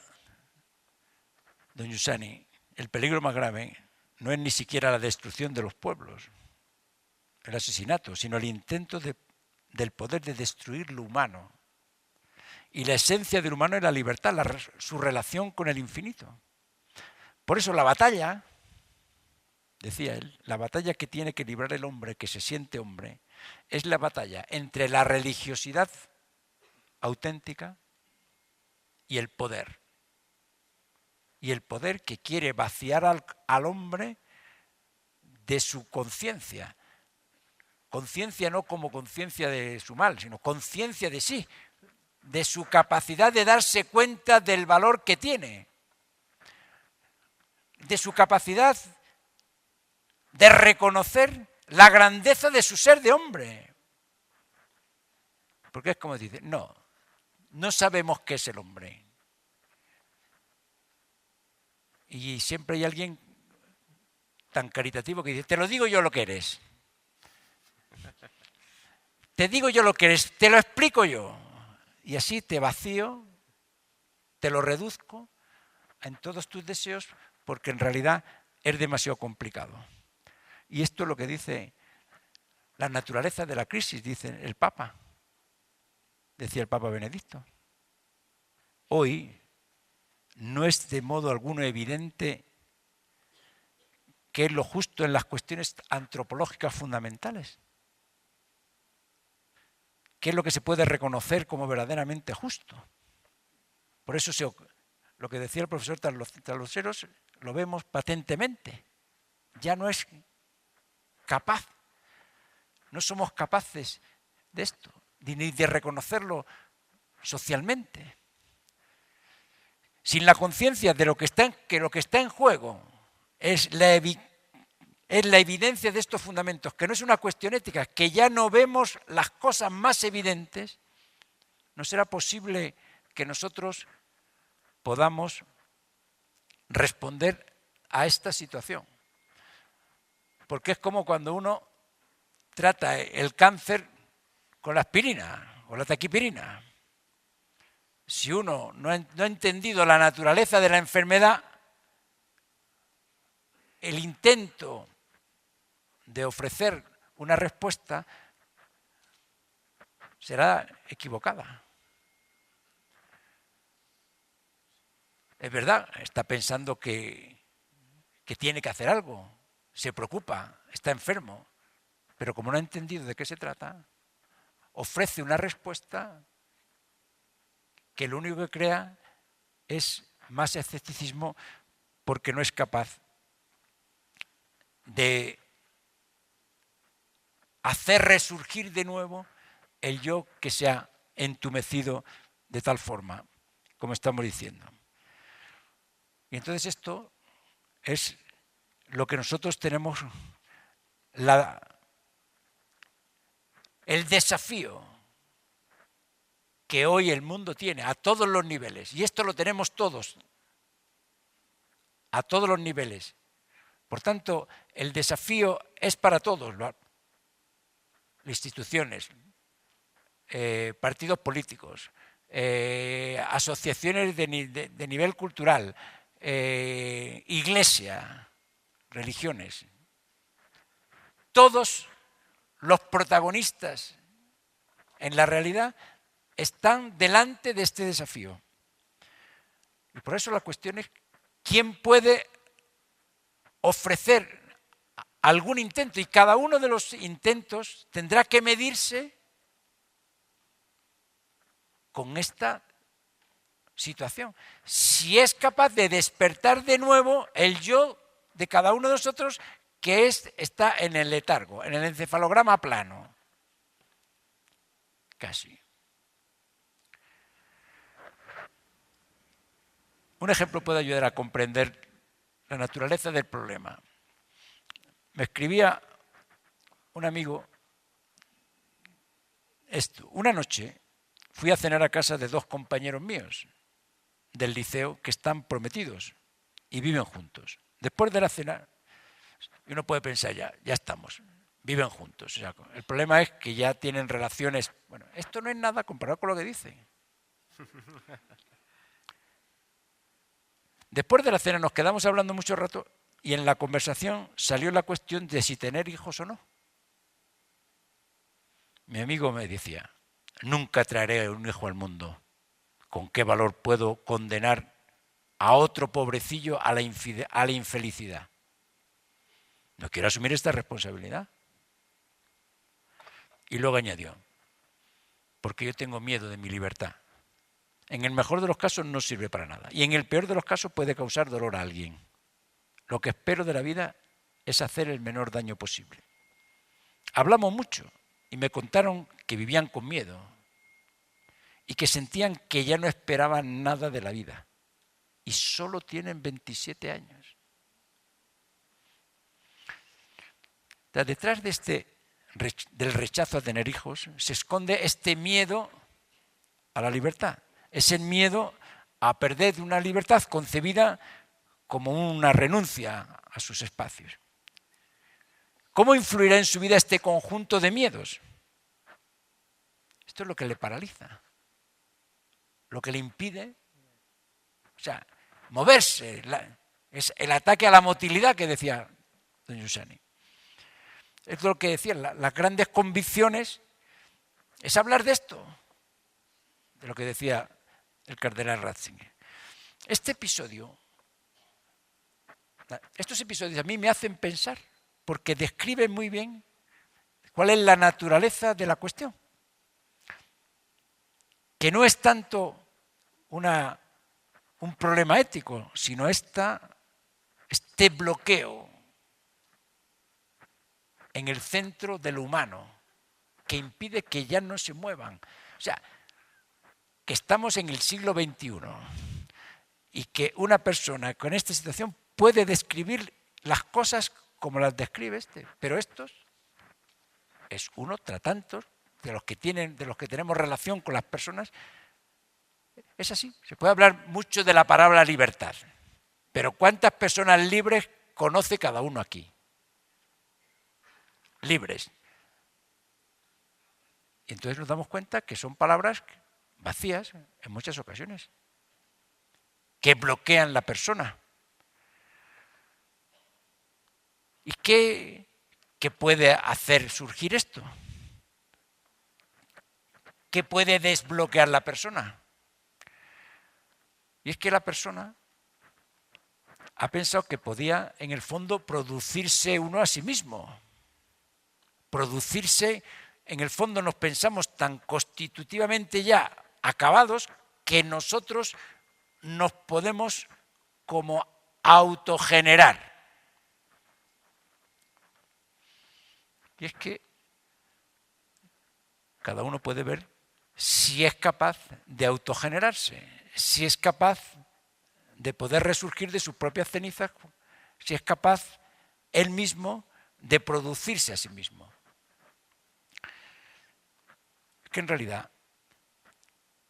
don Giussani, el peligro más grave no es ni siquiera la destrucción de los pueblos, el asesinato, sino el intento del poder de destruir lo humano. Y la esencia del humano es la libertad, su relación con el infinito. Por eso la batalla, decía él, la batalla que tiene que librar el hombre, que se siente hombre, es la batalla entre la religiosidad auténtica y el poder. y el poder que quiere vaciar al hombre de su conciencia. Conciencia no como conciencia de su mal, sino conciencia de sí, de su capacidad de darse cuenta del valor que tiene, de su capacidad de reconocer la grandeza de su ser de hombre. Porque es como dice, no sabemos qué es el hombre. Y siempre hay alguien tan caritativo que dice, te lo digo yo lo que eres. Te digo yo lo que eres, te lo explico yo. Y así te vacío, te lo reduzco en todos tus deseos, porque en realidad es demasiado complicado. Y esto es lo que dice la naturaleza de la crisis, dice el Papa. Decía el Papa Benedicto. Hoy no es de modo alguno evidente qué es lo justo en las cuestiones antropológicas fundamentales. ¿Qué es lo que se puede reconocer como verdaderamente justo? Por eso lo que decía el profesor Traloceros lo vemos patentemente. Ya no es capaz, no somos capaces de esto, ni de reconocerlo socialmente. Sin la conciencia de que lo que está en juego es la evidencia de estos fundamentos, que no es una cuestión ética, que ya no vemos las cosas más evidentes, no será posible que nosotros podamos responder a esta situación. Porque es como cuando uno trata el cáncer con la aspirina o la taquipirina. Si uno no ha entendido la naturaleza de la enfermedad, el intento de ofrecer una respuesta será equivocada. Es verdad, está pensando que tiene que hacer algo, se preocupa, está enfermo, pero como no ha entendido de qué se trata, ofrece una respuesta que lo único que crea es más escepticismo, porque no es capaz de hacer resurgir de nuevo el yo que se ha entumecido de tal forma, como estamos diciendo. Y entonces esto es lo que nosotros tenemos, el desafío que hoy el mundo tiene a todos los niveles, y esto lo tenemos todos, a todos los niveles. Por tanto, el desafío es para todos, las instituciones, partidos políticos, asociaciones de nivel cultural, iglesia, religiones. Todos los protagonistas en la realidad están delante de este desafío. Y por eso la cuestión es quién puede ofrecer algún intento, y cada uno de los intentos tendrá que medirse con esta situación. Si es capaz de despertar de nuevo el yo de cada uno de nosotros, que está en el letargo, en el encefalograma plano. Casi. Un ejemplo puede ayudar a comprender la naturaleza del problema. Me escribía un amigo esto. Una noche fui a cenar a casa de dos compañeros míos del liceo que están prometidos y viven juntos. Después de la cena, uno puede pensar ya estamos, viven juntos. O sea, el problema es que ya tienen relaciones. Bueno, esto no es nada comparado con lo que dicen. Después de la cena nos quedamos hablando mucho rato y en la conversación salió la cuestión de si tener hijos o no. Mi amigo me decía, nunca traeré un hijo al mundo. ¿Con qué valor puedo condenar a otro pobrecillo a la infelicidad? No quiero asumir esta responsabilidad. Y luego añadió, porque yo tengo miedo de mi libertad. En el mejor de los casos no sirve para nada. Y en el peor de los casos puede causar dolor a alguien. Lo que espero de la vida es hacer el menor daño posible. Hablamos mucho y me contaron que vivían con miedo y que sentían que ya no esperaban nada de la vida. Y solo tienen 27 años. Detrás de del rechazo a tener hijos se esconde este miedo a la libertad. Es el miedo a perder una libertad concebida como una renuncia a sus espacios. ¿Cómo influirá en su vida este conjunto de miedos? Esto es lo que le paraliza, lo que le impide, moverse. Es el ataque a la motilidad que decía don Giussani. Es lo que decían, las grandes convicciones es hablar de esto, de lo que decía el cardenal Ratzinger. Estos episodios a mí me hacen pensar, porque describen muy bien cuál es la naturaleza de la cuestión. Que no es tanto un problema ético, sino este bloqueo en el centro de lo humano, que impide que ya no se muevan. O sea, que estamos en el siglo XXI y que una persona con esta situación puede describir las cosas como las describe pero estos es uno tras tantos de los que tenemos relación con las personas. Es así, se puede hablar mucho de la palabra libertad, pero ¿cuántas personas libres conoce cada uno aquí? Libres. Y entonces nos damos cuenta que son palabras vacías en muchas ocasiones, que bloquean la persona. ¿Y qué puede hacer surgir esto? ¿Qué puede desbloquear la persona? Y es que la persona ha pensado que podía, en el fondo, producirse uno a sí mismo. Producirse, en el fondo nos pensamos tan constitutivamente ya acabados que nosotros nos podemos como autogenerar. Y es que cada uno puede ver si es capaz de autogenerarse, si es capaz de poder resurgir de sus propias cenizas, si es capaz él mismo de producirse a sí mismo. Es que en realidad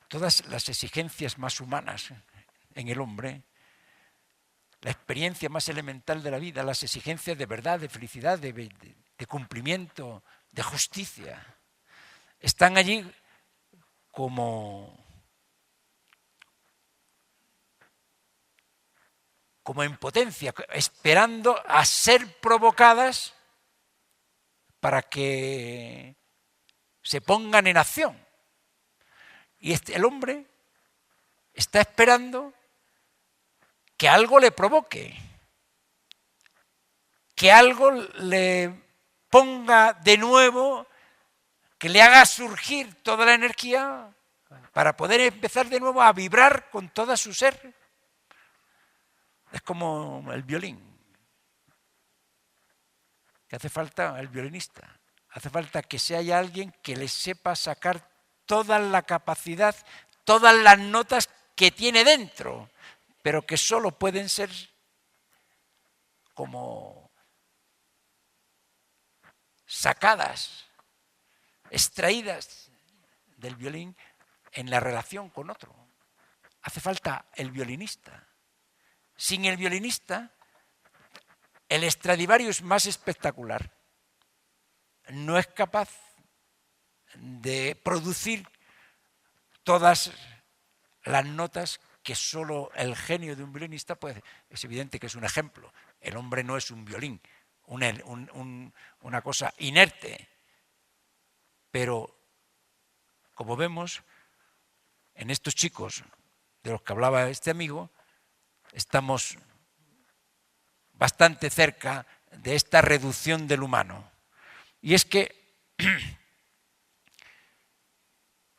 todas las exigencias más humanas en el hombre, la experiencia más elemental de la vida, las exigencias de verdad, de felicidad, de cumplimiento, de justicia, están allí como en potencia, esperando a ser provocadas para que se pongan en acción. Y el hombre está esperando que algo le provoque, que algo le ponga de nuevo, que le haga surgir toda la energía para poder empezar de nuevo a vibrar con toda su ser. Es como el violín, que hace falta el violinista, hace falta que haya alguien que le sepa sacar toda la capacidad, todas las notas que tiene dentro, pero que solo pueden ser como sacadas, extraídas del violín en la relación con otro. Hace falta el violinista. Sin el violinista, el Stradivarius más espectacular no es capaz de producir todas las notas que solo el genio de un violinista puede. Es evidente que es un ejemplo. El hombre no es un violín, una cosa inerte. Pero, como vemos, en estos chicos de los que hablaba este amigo, estamos bastante cerca de esta reducción del humano. Y es que,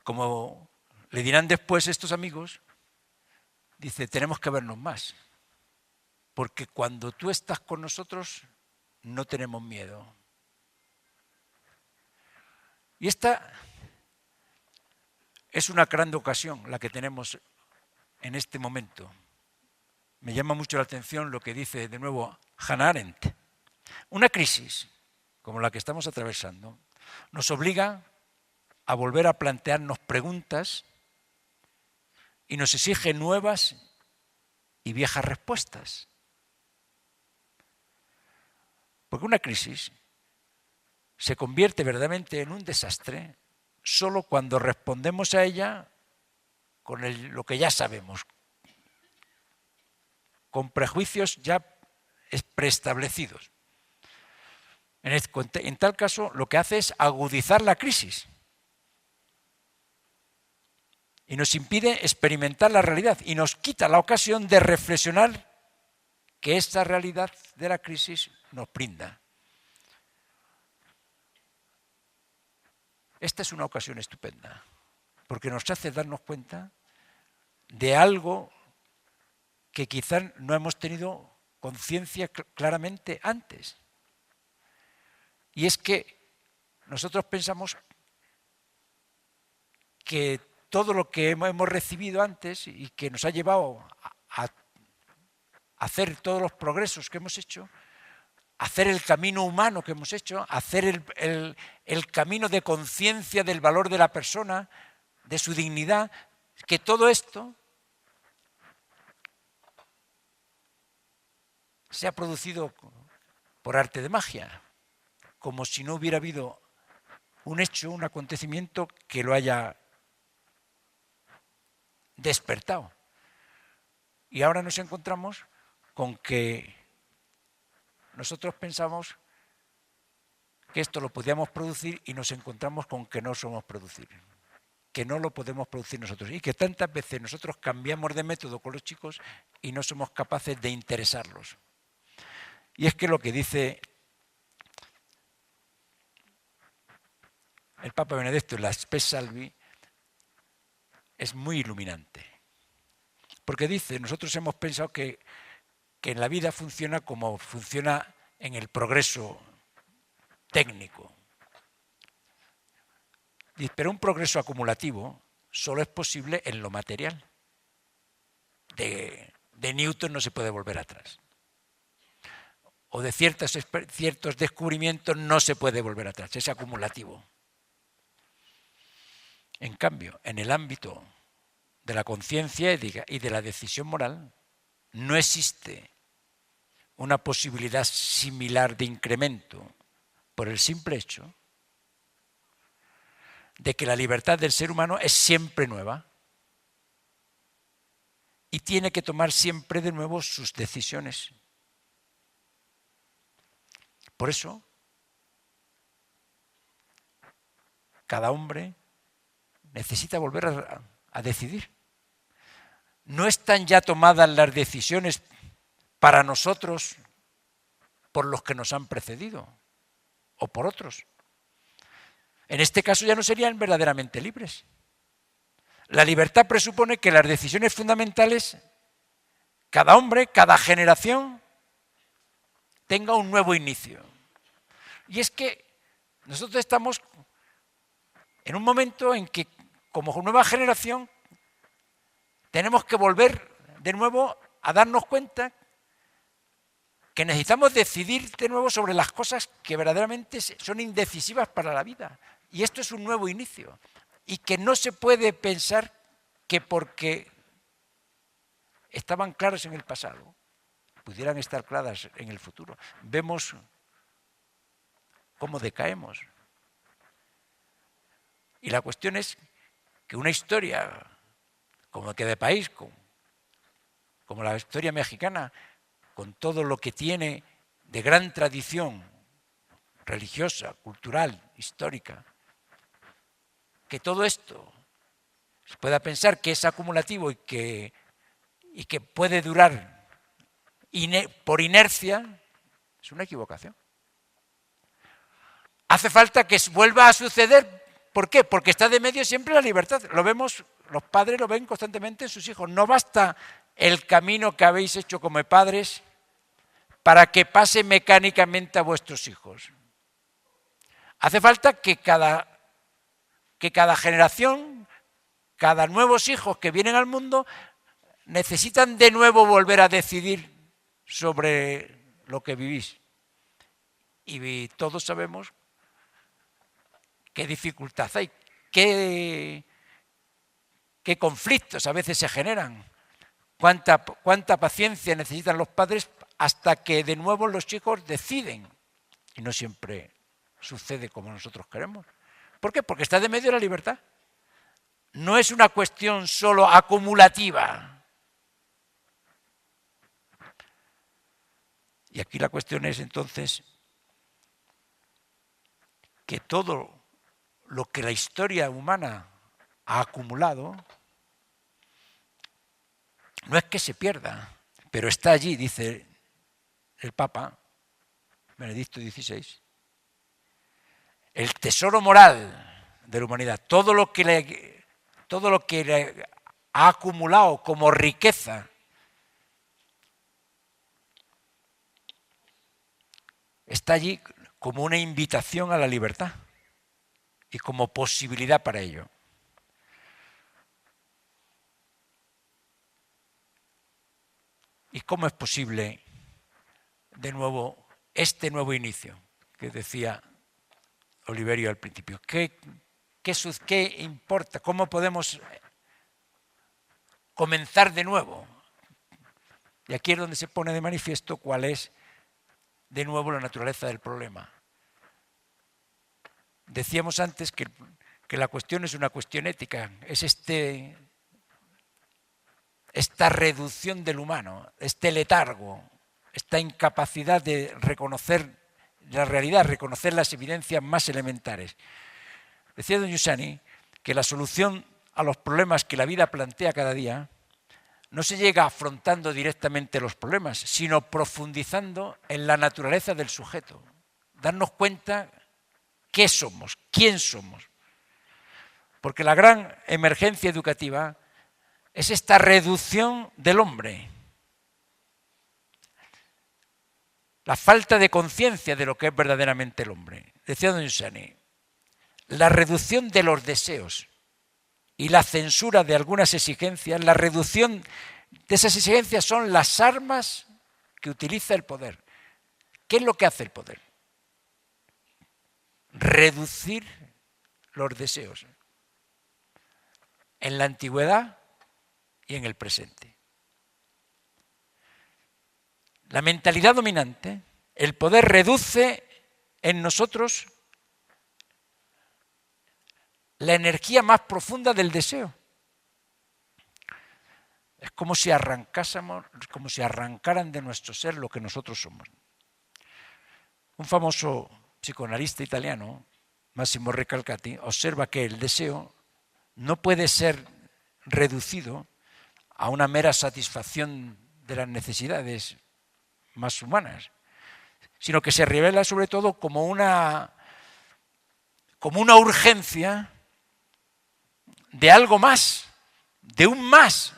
como le dirán después estos amigos, dice, tenemos que vernos más, porque cuando tú estás con nosotros no tenemos miedo. Y esta es una gran ocasión la que tenemos en este momento. Me llama mucho la atención lo que dice de nuevo Hannah Arendt. Una crisis como la que estamos atravesando nos obliga a volver a plantearnos preguntas y nos exige nuevas y viejas respuestas. Porque una crisis se convierte verdaderamente en un desastre solo cuando respondemos a ella con lo que ya sabemos, con prejuicios ya preestablecidos. En tal caso, lo que hace es agudizar la crisis y nos impide experimentar la realidad y nos quita la ocasión de reflexionar que esta realidad de la crisis nos brinda. Esta es una ocasión estupenda, porque nos hace darnos cuenta de algo que quizás no hemos tenido conciencia claramente antes. Y es que nosotros pensamos que todo lo que hemos recibido antes y que nos ha llevado a hacer todos los progresos que hemos hecho, hacer el camino humano que hemos hecho, hacer el camino de conciencia del valor de la persona, de su dignidad, que todo esto se ha producido por arte de magia, como si no hubiera habido un hecho, un acontecimiento que lo haya despertado. Y ahora nos encontramos con que nosotros pensamos que esto lo podíamos producir y nos encontramos con que no somos producir, que no lo podemos producir nosotros y que tantas veces nosotros cambiamos de método con los chicos y no somos capaces de interesarlos. Y es que lo que dice el Papa Benedetto en la Spes Salvi es muy iluminante, porque dice, nosotros hemos pensado que en la vida funciona como funciona en el progreso técnico. Pero un progreso acumulativo solo es posible en lo material. De Newton no se puede volver atrás. O de ciertos descubrimientos no se puede volver atrás, es acumulativo. En cambio, en el ámbito de la conciencia y de la decisión moral, no existe una posibilidad similar de incremento por el simple hecho de que la libertad del ser humano es siempre nueva y tiene que tomar siempre de nuevo sus decisiones. Por eso, cada hombre necesita volver a decidir. No están ya tomadas las decisiones para nosotros por los que nos han precedido o por otros. En este caso ya no serían verdaderamente libres. La libertad presupone que las decisiones fundamentales, cada hombre, cada generación, tenga un nuevo inicio. Y es que nosotros estamos en un momento en que, como nueva generación, tenemos que volver de nuevo a darnos cuenta que necesitamos decidir de nuevo sobre las cosas que verdaderamente son indecisivas para la vida. Y esto es un nuevo inicio. Y que no se puede pensar que porque estaban claras en el pasado, pudieran estar claras en el futuro. Vemos cómo decaemos. Y la cuestión es que una historia como que de país, como la historia mexicana, con todo lo que tiene de gran tradición religiosa, cultural, histórica, que todo esto se pueda pensar que es acumulativo y que puede durar por inercia, es una equivocación. Hace falta que vuelva a suceder. ¿Por qué? Porque está de medio siempre la libertad. Lo vemos los padres lo ven constantemente en sus hijos. No basta el camino que habéis hecho como padres para que pase mecánicamente a vuestros hijos. Hace falta que cada generación, cada nuevos hijos que vienen al mundo, necesitan de nuevo volver a decidir sobre lo que vivís. Y todos sabemos qué dificultad hay, qué conflictos a veces se generan, cuánta paciencia necesitan los padres hasta que de nuevo los chicos deciden. Y no siempre sucede como nosotros queremos. ¿Por qué? Porque está de medio la libertad. No es una cuestión solo acumulativa. Y aquí la cuestión es entonces que todo lo que la historia humana ha acumulado no es que se pierda, pero está allí, dice el Papa Benedicto XVI, el tesoro moral de la humanidad, todo lo que le ha acumulado como riqueza, está allí como una invitación a la libertad y como posibilidad para ello. ¿Y cómo es posible, de nuevo, este nuevo inicio que decía Oliverio al principio? ¿Qué importa? ¿Cómo podemos comenzar de nuevo? Y aquí es donde se pone de manifiesto cuál es, de nuevo, la naturaleza del problema. Decíamos antes que la cuestión es una cuestión ética, es esta reducción del humano, este letargo, esta incapacidad de reconocer la realidad, reconocer las evidencias más elementares. Decía don Giussani que la solución a los problemas que la vida plantea cada día no se llega afrontando directamente los problemas, sino profundizando en la naturaleza del sujeto, darnos cuenta qué somos, quién somos. Porque la gran emergencia educativa es esta reducción del hombre, la falta de conciencia de lo que es verdaderamente el hombre. Decía don Giussani, la reducción de los deseos y la censura de algunas exigencias, la reducción de esas exigencias son las armas que utiliza el poder. ¿Qué es lo que hace el poder? Reducir los deseos en la antigüedad y en el presente. La mentalidad dominante, el poder reduce en nosotros la energía más profunda del deseo. Es como si arrancaran de nuestro ser lo que nosotros somos. Un famoso psicoanalista italiano, Massimo Recalcati, observa que el deseo no puede ser reducido a una mera satisfacción de las necesidades más humanas, sino que se revela sobre todo como una urgencia de algo más, de un más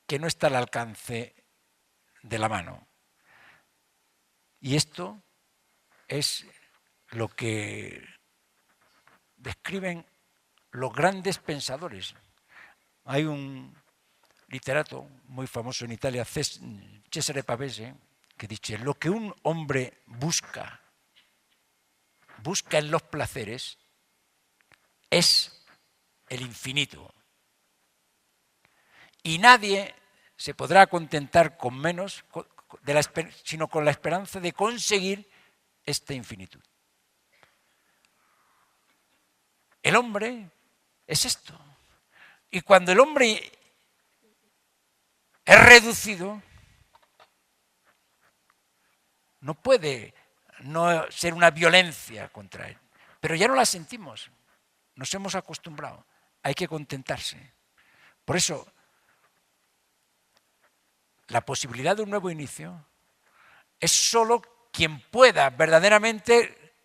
que no está al alcance de la mano. Y esto es lo que describen los grandes pensadores. Hay un literato muy famoso en Italia, Cesare Pavese, que dice: lo que un hombre busca en los placeres es el infinito. Y nadie se podrá contentar con menos, sino con la esperanza de conseguir esta infinitud. El hombre es esto. Y cuando el hombre es reducido, no puede no ser una violencia contra él. Pero ya no la sentimos. Nos hemos acostumbrado. Hay que contentarse. Por eso, la posibilidad de un nuevo inicio es solo quien pueda verdaderamente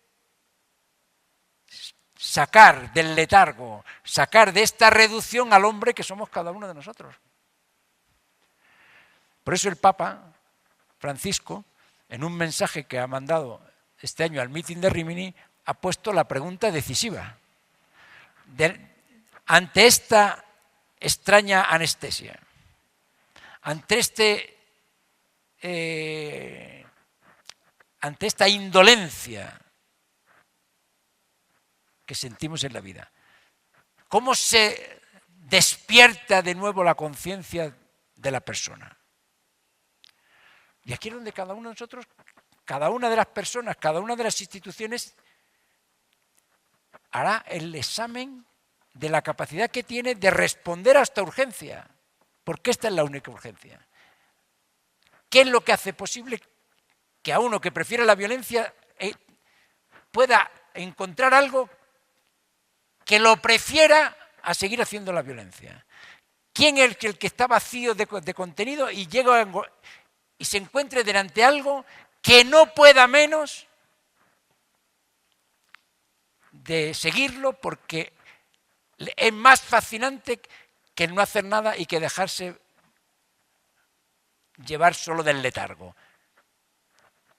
sacar del letargo, sacar de esta reducción al hombre que somos cada uno de nosotros. Por eso el Papa Francisco, en un mensaje que ha mandado este año al meeting de Rimini, ha puesto la pregunta decisiva. Ante esta extraña anestesia, ante esta indolencia que sentimos en la vida, ¿cómo se despierta de nuevo la conciencia de la persona? Y aquí es donde cada uno de nosotros, cada una de las personas, cada una de las instituciones hará el examen de la capacidad que tiene de responder a esta urgencia, porque esta es la única urgencia. ¿Qué es lo que hace posible que a uno que prefiere la violencia pueda encontrar algo que lo prefiera a seguir haciendo la violencia? ¿Quién es el que está vacío de contenido y llega y se encuentre delante de algo que no pueda menos de seguirlo porque es más fascinante que el no hacer nada y que dejarse llevar solo del letargo?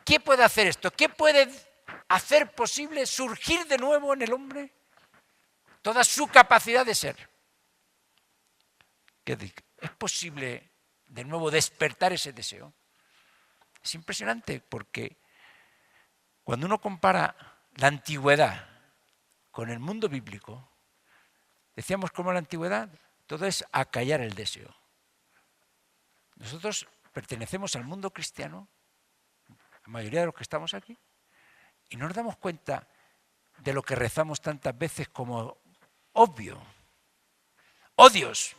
¿Qué puede hacer esto? ¿Qué puede hacer posible surgir de nuevo en el hombre toda su capacidad de ser? ¿Es posible de nuevo despertar ese deseo? Es impresionante porque cuando uno compara la antigüedad con el mundo bíblico, decíamos como en la antigüedad todo es acallar el deseo. Nosotros pertenecemos al mundo cristiano, la mayoría de los que estamos aquí, y no nos damos cuenta de lo que rezamos tantas veces como obvio. Oh Dios,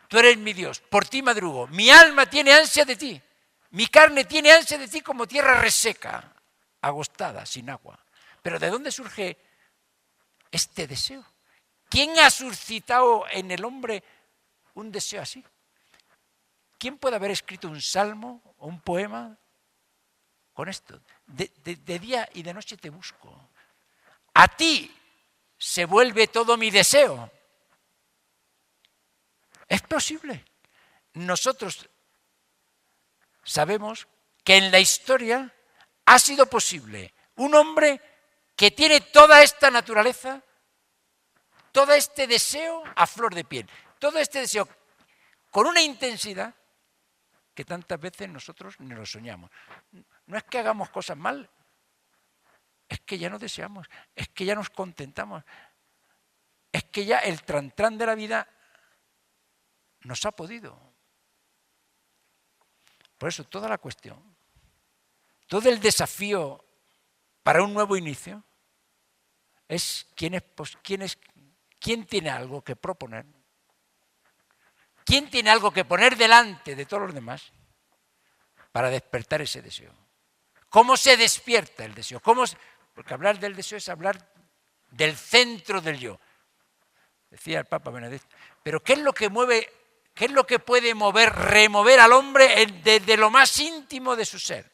tú eres mi Dios, por ti madrugo, mi alma tiene ansia de ti, mi carne tiene ansia de ti como tierra reseca, agostada, sin agua. Pero ¿de dónde surge este deseo? ¿Quién ha suscitado en el hombre un deseo así? ¿Quién puede haber escrito un salmo o un poema con esto? De día y de noche te busco. A ti se vuelve todo mi deseo. Es posible. Nosotros sabemos que en la historia ha sido posible un hombre que tiene toda esta naturaleza, todo este deseo a flor de piel, todo este deseo con una intensidad que tantas veces nosotros ni lo soñamos. No es que hagamos cosas mal, es que ya no deseamos, es que ya nos contentamos, es que ya el trantrán de la vida nos ha podido. Por eso toda la cuestión, todo el desafío para un nuevo inicio es quién tiene algo que proponer, quién tiene algo que poner delante de todos los demás para despertar ese deseo. ¿Cómo se despierta el deseo? Porque hablar del deseo es hablar del centro del yo. Decía el Papa Benedicto. Pero ¿qué es lo que mueve? ¿Qué es lo que puede remover al hombre desde lo más íntimo de su ser?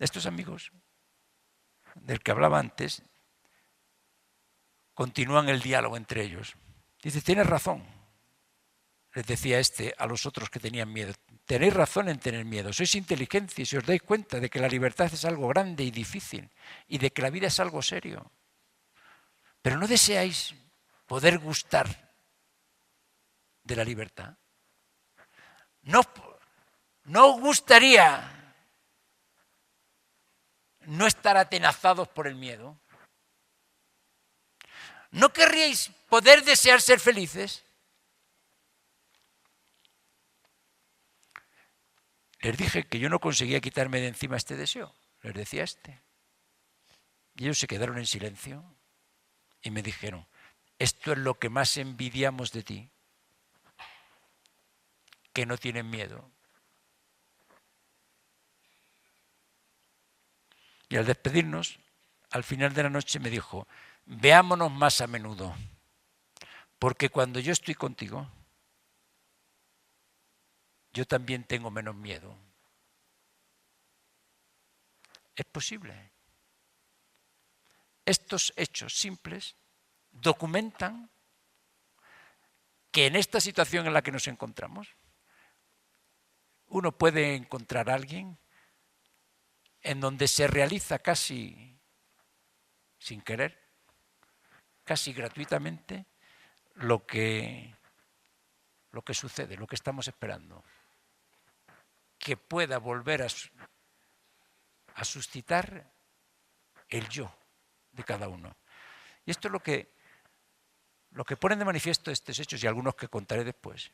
Estos amigos del que hablaba antes continúan el diálogo entre ellos. Dice, tienes razón, les decía a los otros que tenían miedo. Tenéis razón en tener miedo, sois inteligentes y si os dais cuenta de que la libertad es algo grande y difícil y de que la vida es algo serio. Pero ¿no deseáis poder gustar de la libertad? ¿No os gustaría no estar atenazados por el miedo? ¿No querríais poder desear ser felices? Les dije que yo no conseguía quitarme de encima este deseo, les decía Y ellos se quedaron en silencio y me dijeron, esto es lo que más envidiamos de ti, que no tienen miedo. Y al despedirnos, al final de la noche me dijo, veámonos más a menudo, porque cuando yo estoy contigo, yo también tengo menos miedo. Es posible. Estos hechos simples documentan que en esta situación en la que nos encontramos, uno puede encontrar a alguien en donde se realiza casi sin querer, casi gratuitamente, lo que sucede, lo que estamos esperando. Que pueda volver a suscitar el yo de cada uno. Y esto es lo que ponen de manifiesto estos hechos y algunos que contaré después.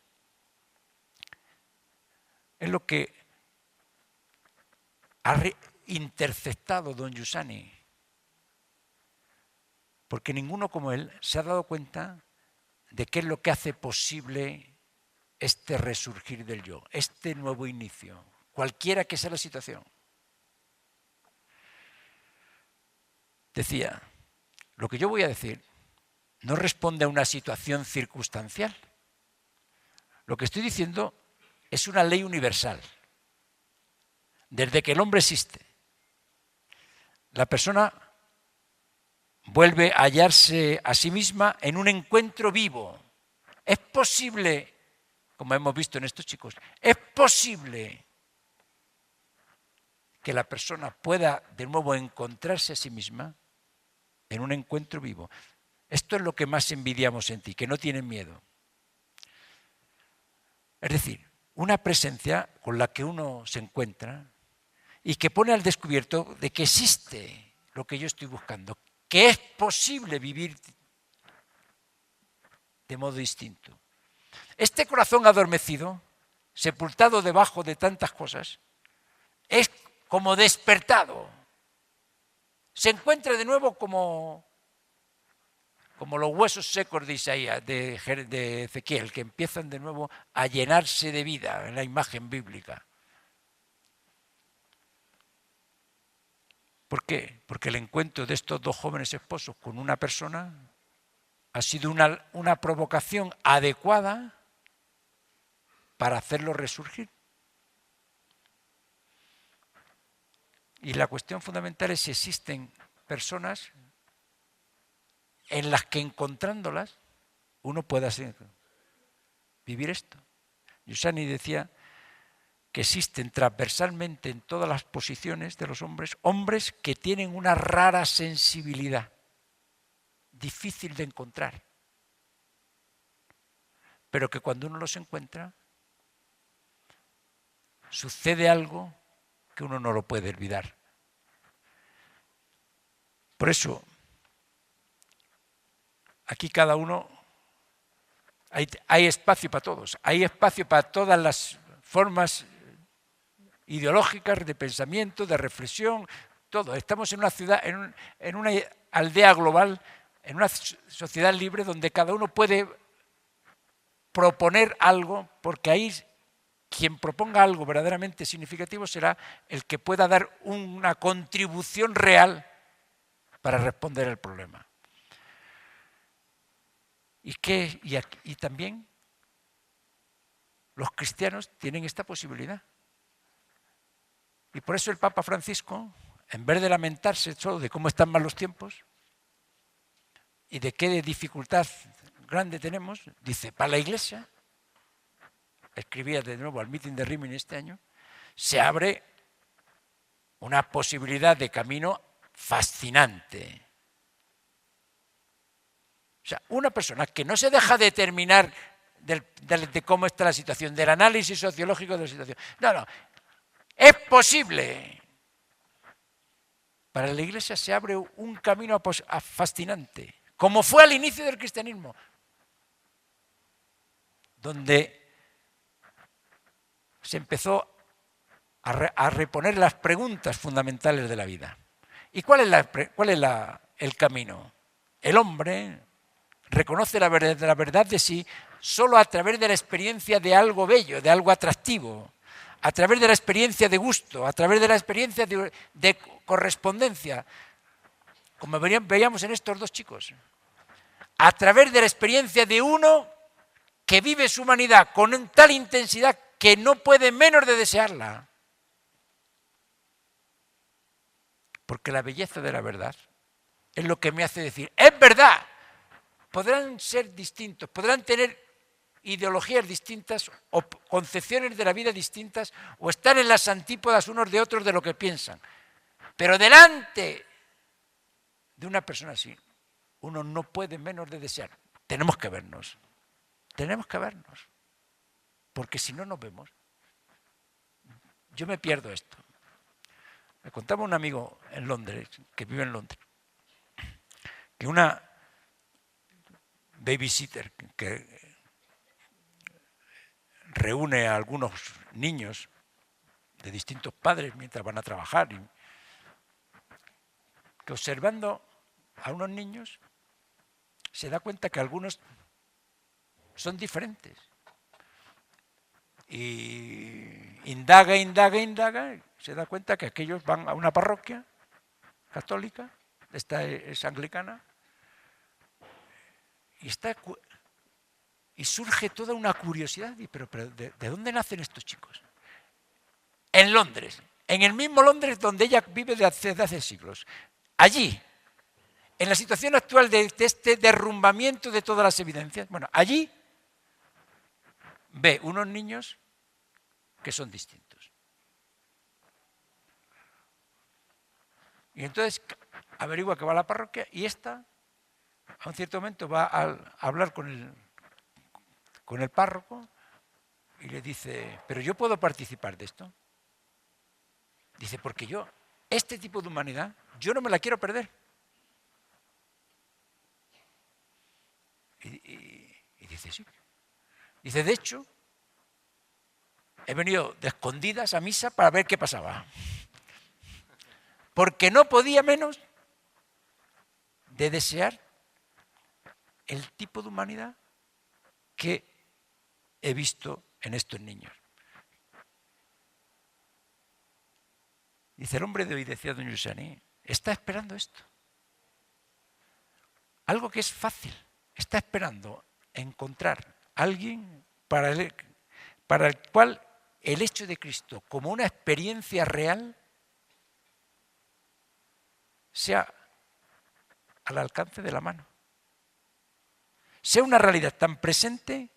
Es lo que ha interceptado don Giussani, porque ninguno como él se ha dado cuenta de qué es lo que hace posible este resurgir del yo, este nuevo inicio, cualquiera que sea la situación. Decía, lo que yo voy a decir no responde a una situación circunstancial. Lo que estoy diciendo es una ley universal. Desde que el hombre existe, la persona vuelve a hallarse a sí misma en un encuentro vivo. Es posible, como hemos visto en estos chicos, es posible que la persona pueda de nuevo encontrarse a sí misma en un encuentro vivo. Esto es lo que más envidiamos en ti, que no tienen miedo. Es decir, una presencia con la que uno se encuentra y que pone al descubierto de que existe lo que yo estoy buscando, que es posible vivir de modo distinto. Este corazón adormecido, sepultado debajo de tantas cosas, es como despertado. Se encuentra de nuevo como los huesos secos de Isaías, de Ezequiel, que empiezan de nuevo a llenarse de vida en la imagen bíblica. ¿Por qué? Porque el encuentro de estos dos jóvenes esposos con una persona ha sido una provocación adecuada para hacerlo resurgir. Y la cuestión fundamental es si existen personas en las que encontrándolas uno pueda vivir esto. Giussani decía que existen transversalmente en todas las posiciones de los hombres, hombres que tienen una rara sensibilidad, difícil de encontrar, pero que cuando uno los encuentra, sucede algo que uno no lo puede olvidar. Por eso, aquí cada uno, hay espacio para todos, hay espacio para todas las formas ideológicas, de pensamiento, de reflexión, todo. Estamos en una ciudad, en una aldea global, en una sociedad libre donde cada uno puede proponer algo, porque ahí quien proponga algo verdaderamente significativo será el que pueda dar una contribución real para responder al problema. Y también los cristianos tienen esta posibilidad. Y por eso el Papa Francisco, en vez de lamentarse solo de cómo están mal los tiempos y de qué dificultad grande tenemos, dice, para la Iglesia, escribía de nuevo al mitin de Rímini este año, se abre una posibilidad de camino fascinante. O sea, una persona que no se deja determinar de cómo está la situación, del análisis sociológico de la situación. No, es posible. Para la Iglesia se abre un camino fascinante, como fue al inicio del cristianismo, donde se empezó a reponer las preguntas fundamentales de la vida. ¿Y cuál es el camino? El hombre reconoce la verdad de sí solo a través de la experiencia de algo bello, de algo atractivo, a través de la experiencia de gusto, a través de la experiencia de correspondencia, como veíamos en estos dos chicos, a través de la experiencia de uno que vive su humanidad con tal intensidad que no puede menos de desearla. Porque la belleza de la verdad es lo que me hace decir, es verdad. Podrán ser distintos, podrán tener ideologías distintas o concepciones de la vida distintas o estar en las antípodas unos de otros de lo que piensan. Pero delante de una persona así, uno no puede menos de desear. Tenemos que vernos, porque si no nos vemos, yo me pierdo esto. Me contaba un amigo en Londres, que vive en Londres, que una babysitter que reúne a algunos niños de distintos padres mientras van a trabajar, que observando a unos niños se da cuenta que algunos son diferentes. Y indaga, se da cuenta que aquellos van a una parroquia católica, esta es anglicana, y surge toda una curiosidad. Pero ¿de dónde nacen estos chicos? En Londres, en el mismo Londres donde ella vive desde hace siglos. Allí, en la situación actual de este derrumbamiento de todas las evidencias, bueno, allí ve unos niños que son distintos. Y entonces averigua que va a la parroquia y esta, a un cierto momento, va a hablar con el párroco y le dice, ¿pero yo puedo participar de esto? Dice, porque yo, este tipo de humanidad, yo no me la quiero perder. Y dice, sí. Dice, de hecho, he venido de escondidas a misa para ver qué pasaba. Porque no podía menos de desear el tipo de humanidad que he visto en estos niños. Dice, el hombre de hoy, decía don Giussani, está esperando esto. Algo que es fácil. Está esperando encontrar a alguien para el cual el hecho de Cristo como una experiencia real sea al alcance de la mano. Sea una realidad tan presente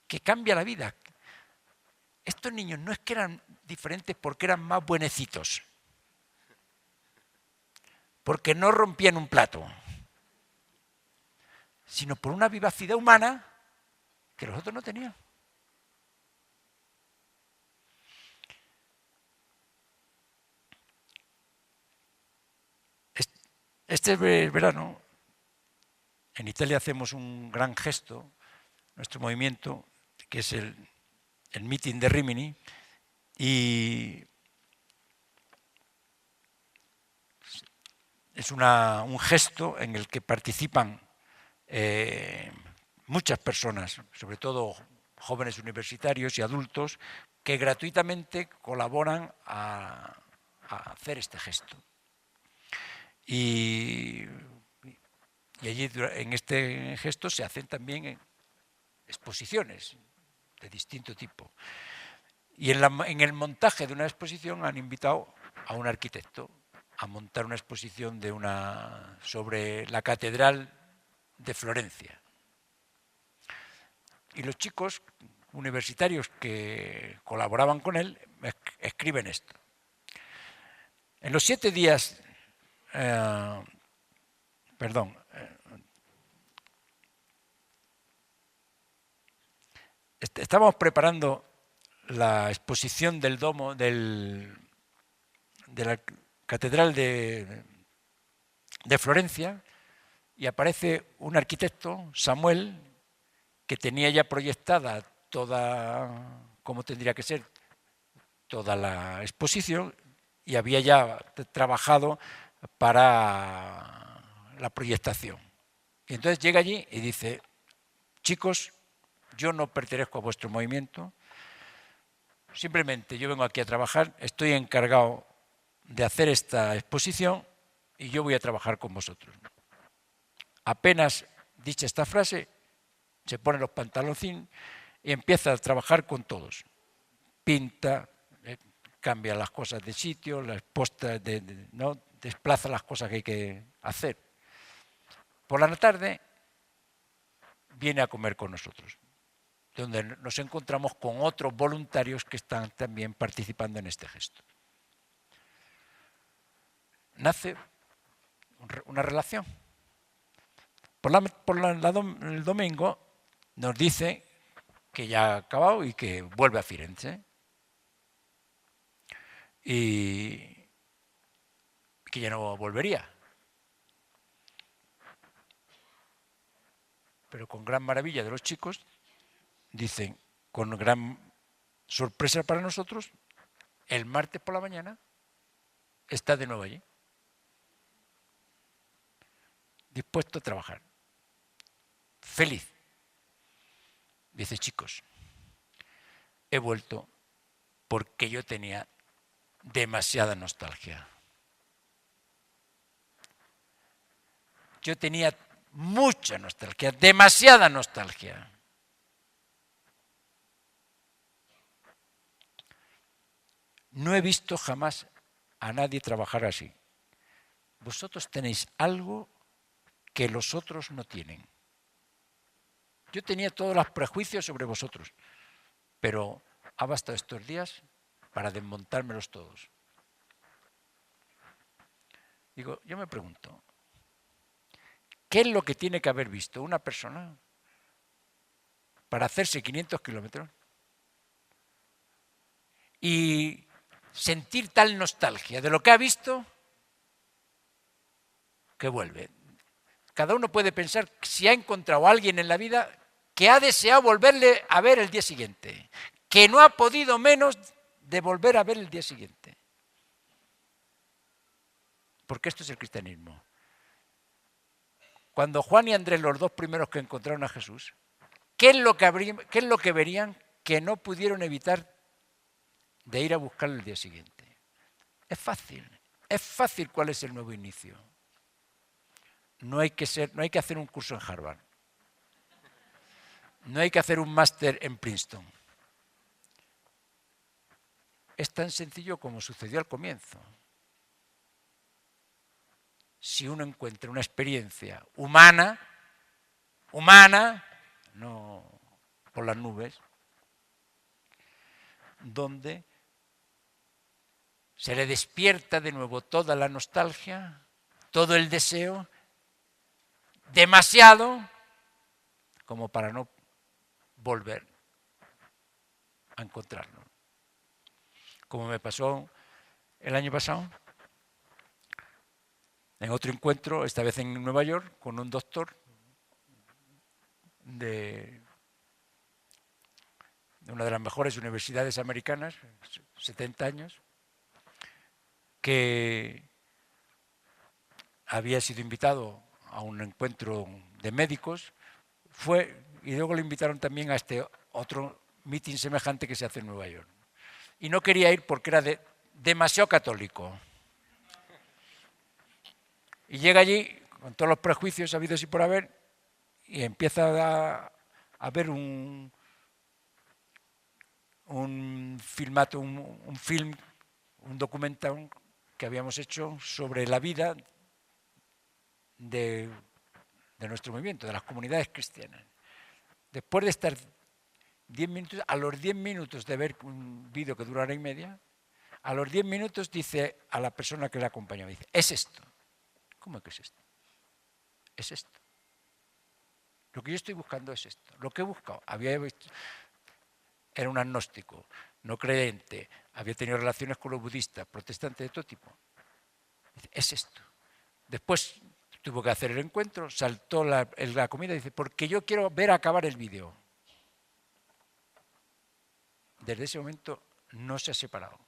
que cambia la vida. Estos niños no es que eran diferentes porque eran más buenecitos, porque no rompían un plato, sino por una vivacidad humana que los otros no tenían. Este verano, en Italia hacemos un gran gesto, nuestro movimiento, que es el meeting de Rimini, y es un gesto en el que participan muchas personas, sobre todo jóvenes universitarios y adultos, que gratuitamente colaboran a hacer este gesto. Y allí en este gesto se hacen también exposiciones de distinto tipo. Y en el montaje de una exposición han invitado a un arquitecto a montar una exposición sobre la catedral de Florencia. Y los chicos universitarios que colaboraban con él escriben esto. En los 7 días, estábamos preparando la exposición del domo de la catedral de Florencia y aparece un arquitecto, Samuel, que tenía ya proyectada toda, como tendría que ser, toda la exposición y había ya trabajado para la proyectación. Y entonces llega allí y dice, chicos, yo no pertenezco a vuestro movimiento, simplemente yo vengo aquí a trabajar, estoy encargado de hacer esta exposición y yo voy a trabajar con vosotros. Apenas dicha esta frase, se pone los pantaloncines y empieza a trabajar con todos. Pinta, cambia las cosas de sitio, las postas, ¿no? Desplaza las cosas que hay que hacer. Por la tarde viene a comer con nosotros, donde nos encontramos con otros voluntarios que están también participando en este gesto. Nace una relación. El domingo nos dice que ya ha acabado y que vuelve a Firenze. Y que ya no volvería. Pero con gran maravilla de los chicos, dicen, con gran sorpresa para nosotros, el martes por la mañana está de nuevo allí, dispuesto a trabajar, feliz. Dice, chicos, he vuelto porque yo tenía demasiada nostalgia. Yo tenía mucha nostalgia, demasiada nostalgia. No he visto jamás a nadie trabajar así. Vosotros tenéis algo que los otros no tienen. Yo tenía todos los prejuicios sobre vosotros, pero ha bastado estos días para desmontármelos todos. Digo, yo me pregunto, ¿qué es lo que tiene que haber visto una persona para hacerse 500 kilómetros y sentir tal nostalgia de lo que ha visto que vuelve? Cada uno puede pensar si ha encontrado a alguien en la vida que ha deseado volverle a ver el día siguiente, que no ha podido menos de volver a ver el día siguiente. Porque esto es el cristianismo. Cuando Juan y Andrés, los dos primeros que encontraron a Jesús, ¿qué es lo que verían que no pudieron evitar de ir a buscarlo el día siguiente? Es fácil cuál es el nuevo inicio. No hay que hacer un curso en Harvard. No hay que hacer un máster en Princeton. Es tan sencillo como sucedió al comienzo. Si uno encuentra una experiencia humana, no por las nubes, donde se le despierta de nuevo toda la nostalgia, todo el deseo, demasiado como para no volver a encontrarlo. Como me pasó el año pasado, en otro encuentro, esta vez en Nueva York, con un doctor de una de las mejores universidades americanas, 70 años, que había sido invitado a un encuentro de médicos, fue y luego le invitaron también a este otro meeting semejante que se hace en Nueva York. Y no quería ir porque era demasiado católico. Y llega allí con todos los prejuicios habidos y por haber y empieza a ver un documental que habíamos hecho sobre la vida de nuestro movimiento, de las comunidades cristianas. Después de estar 10 minutos, a los 10 minutos de ver un vídeo que dura hora y media, a los 10 minutos dice a la persona que le acompañaba, dice, es esto. ¿Cómo que es esto? Es esto. Lo que yo estoy buscando es esto. Lo que he buscado, era un agnóstico, no creyente, había tenido relaciones con los budistas, protestantes de todo tipo. Dice, es esto. Después tuvo que hacer el encuentro, saltó la comida y dice, porque yo quiero ver acabar el vídeo. Desde ese momento no se ha separado.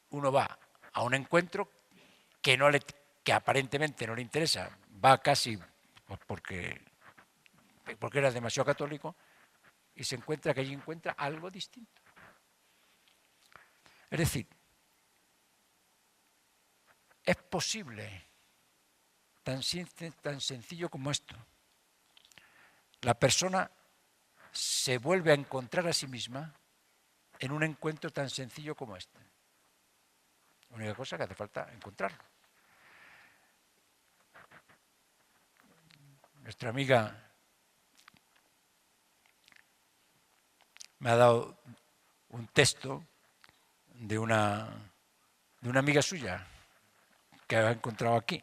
Uno va a un encuentro que aparentemente no le interesa, va casi porque era demasiado católico y se encuentra que allí encuentra algo distinto. Es decir, es posible, tan sencillo como esto. La persona se vuelve a encontrar a sí misma en un encuentro tan sencillo como este. La única cosa que hace falta encontrarlo. Nuestra amiga me ha dado un texto de una amiga suya que ha encontrado aquí,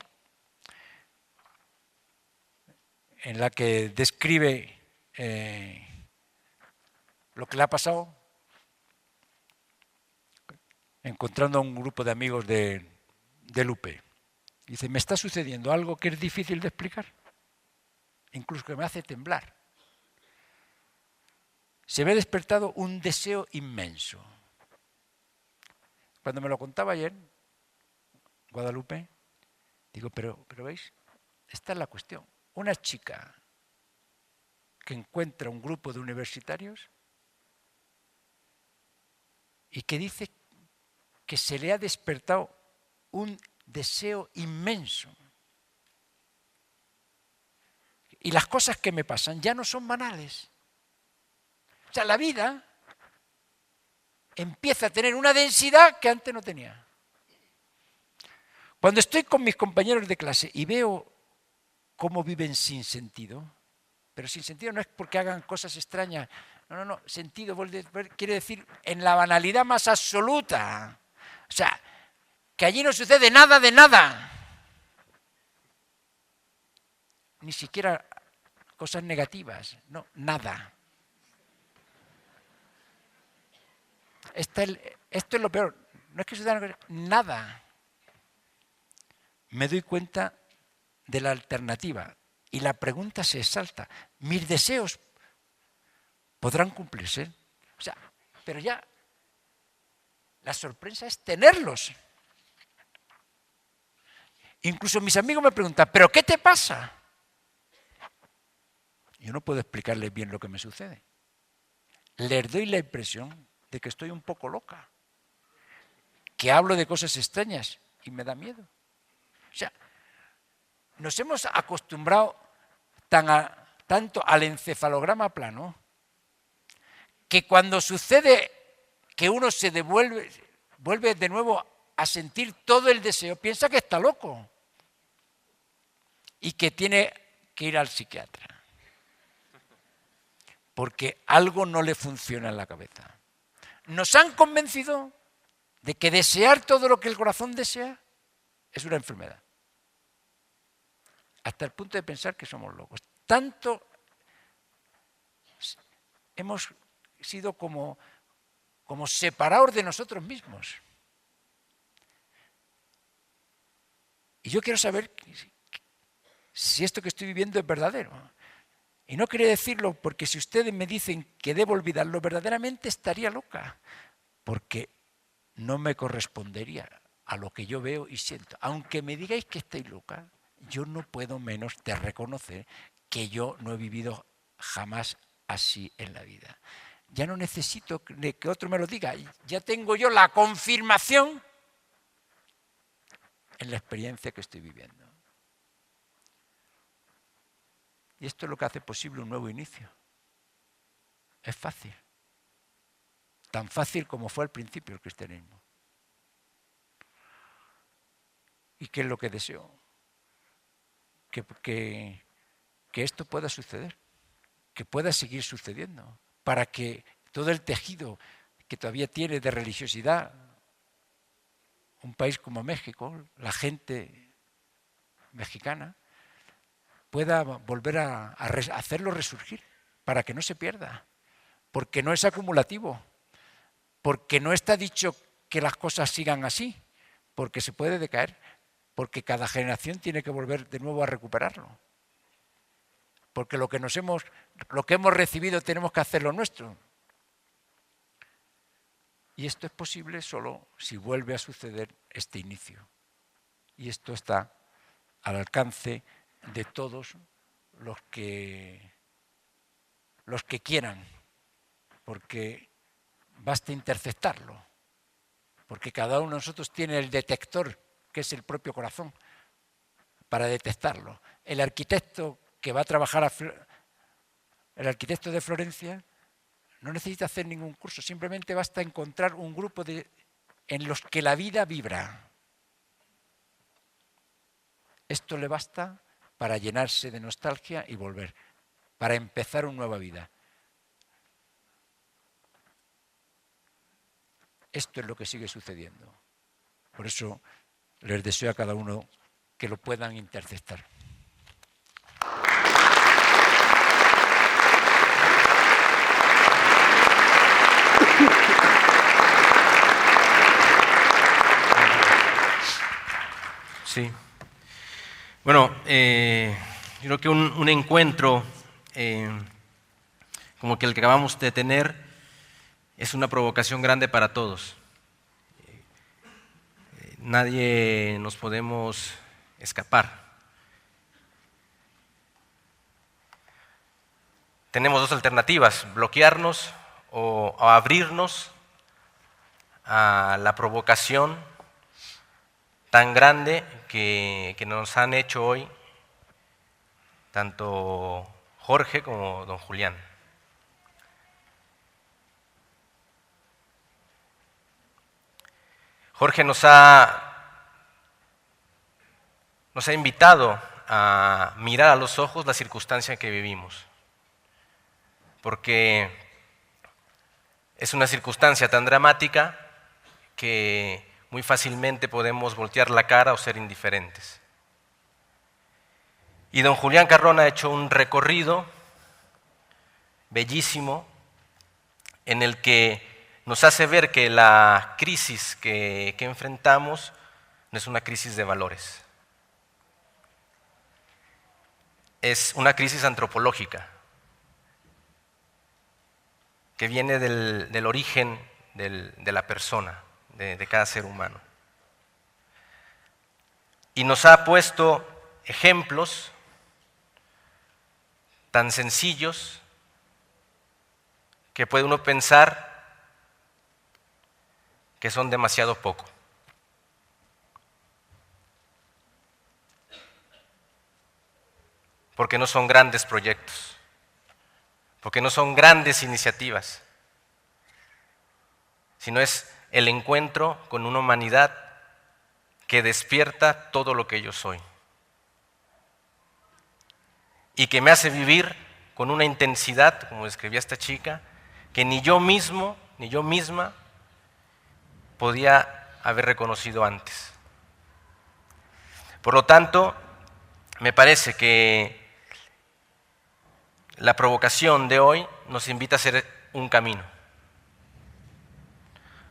en la que describe lo que le ha pasado encontrando a un grupo de amigos de Lupe. Dice, me está sucediendo algo que es difícil de explicar, incluso que me hace temblar. Se me ha despertado un deseo inmenso. Cuando me lo contaba ayer, Guadalupe, digo, pero ¿veis? Esta es la cuestión. Una chica que encuentra un grupo de universitarios y que dice que se le ha despertado un deseo inmenso. Y las cosas que me pasan ya no son banales. O sea, la vida empieza a tener una densidad que antes no tenía. Cuando estoy con mis compañeros de clase y veo cómo viven sin sentido, pero sin sentido no es porque hagan cosas extrañas, no, sentido quiere decir en la banalidad más absoluta. O sea, que allí no sucede nada de nada. Ni siquiera cosas negativas, no, nada. Esto es lo peor, no es que suceda nada. Me doy cuenta de la alternativa y la pregunta se exalta. ¿Mis deseos podrán cumplirse? O sea, pero ya la sorpresa es tenerlos. Incluso mis amigos me preguntan, ¿pero qué te pasa? Yo no puedo explicarles bien lo que me sucede. Les doy la impresión de que estoy un poco loca, que hablo de cosas extrañas y me da miedo. O sea, nos hemos acostumbrado tanto al encefalograma plano que cuando sucede que uno se vuelve de nuevo a sentir todo el deseo, piensa que está loco y que tiene que ir al psiquiatra porque algo no le funciona en la cabeza. Nos han convencido de que desear todo lo que el corazón desea es una enfermedad. Hasta el punto de pensar que somos locos. Tanto hemos sido como separados de nosotros mismos. Y yo quiero saber si esto que estoy viviendo es verdadero. Y no quería decirlo porque si ustedes me dicen que debo olvidarlo, verdaderamente estaría loca. Porque no me correspondería a lo que yo veo y siento. Aunque me digáis que estoy loca, yo no puedo menos de reconocer que yo no he vivido jamás así en la vida. Ya no necesito que otro me lo diga. Ya tengo yo la confirmación en la experiencia que estoy viviendo. Y esto es lo que hace posible un nuevo inicio. Es fácil. Tan fácil como fue al principio el cristianismo. ¿Y qué es lo que deseo? Que esto pueda suceder, que pueda seguir sucediendo, para que todo el tejido que todavía tiene de religiosidad un país como México, la gente mexicana, pueda volver a hacerlo resurgir, para que no se pierda, porque no es acumulativo, porque no está dicho que las cosas sigan así, porque se puede decaer, porque cada generación tiene que volver de nuevo a recuperarlo, porque lo que hemos recibido tenemos que hacerlo nuestro. Y esto es posible solo si vuelve a suceder este inicio. Y esto está al alcance de todos los que quieran, porque basta interceptarlo, porque cada uno de nosotros tiene el detector, que es el propio corazón, para detectarlo. El arquitecto que va a trabajar, el arquitecto de Florencia, No necesita hacer ningún curso, simplemente basta encontrar un grupo en los que la vida vibra. Esto le basta para llenarse de nostalgia y volver, para empezar una nueva vida. Esto es lo que sigue sucediendo. Por eso les deseo a cada uno que lo puedan interceptar. Sí. Bueno, yo creo que un encuentro como que el que acabamos de tener es una provocación grande para todos. Nadie nos podemos escapar. Tenemos dos alternativas: bloquearnos o abrirnos a la provocación tan grande que nos han hecho hoy tanto Jorge como don Julián. Jorge nos ha invitado a mirar a los ojos la circunstancia en que vivimos, porque es una circunstancia tan dramática que muy fácilmente podemos voltear la cara o ser indiferentes. Y don Julián Carrón ha hecho un recorrido bellísimo en el que nos hace ver que la crisis que enfrentamos no es una crisis de valores. Es una crisis antropológica que viene del origen de la persona, de cada ser humano. Y nos ha puesto ejemplos tan sencillos que puede uno pensar que son demasiado poco. Porque no son grandes proyectos, porque no son grandes iniciativas, sino es el encuentro con una humanidad que despierta todo lo que yo soy y que me hace vivir con una intensidad, como describía esta chica, que ni yo mismo, ni yo misma podía haber reconocido antes. Por lo tanto, me parece que la provocación de hoy nos invita a hacer un camino.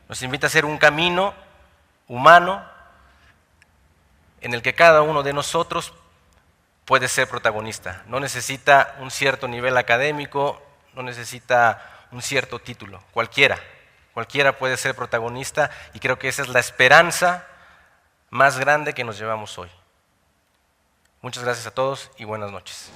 Nos invita a hacer un camino humano en el que cada uno de nosotros puede ser protagonista. No necesita un cierto nivel académico, no necesita un cierto título. Cualquiera puede ser protagonista, y creo que esa es la esperanza más grande que nos llevamos hoy. Muchas gracias a todos y buenas noches.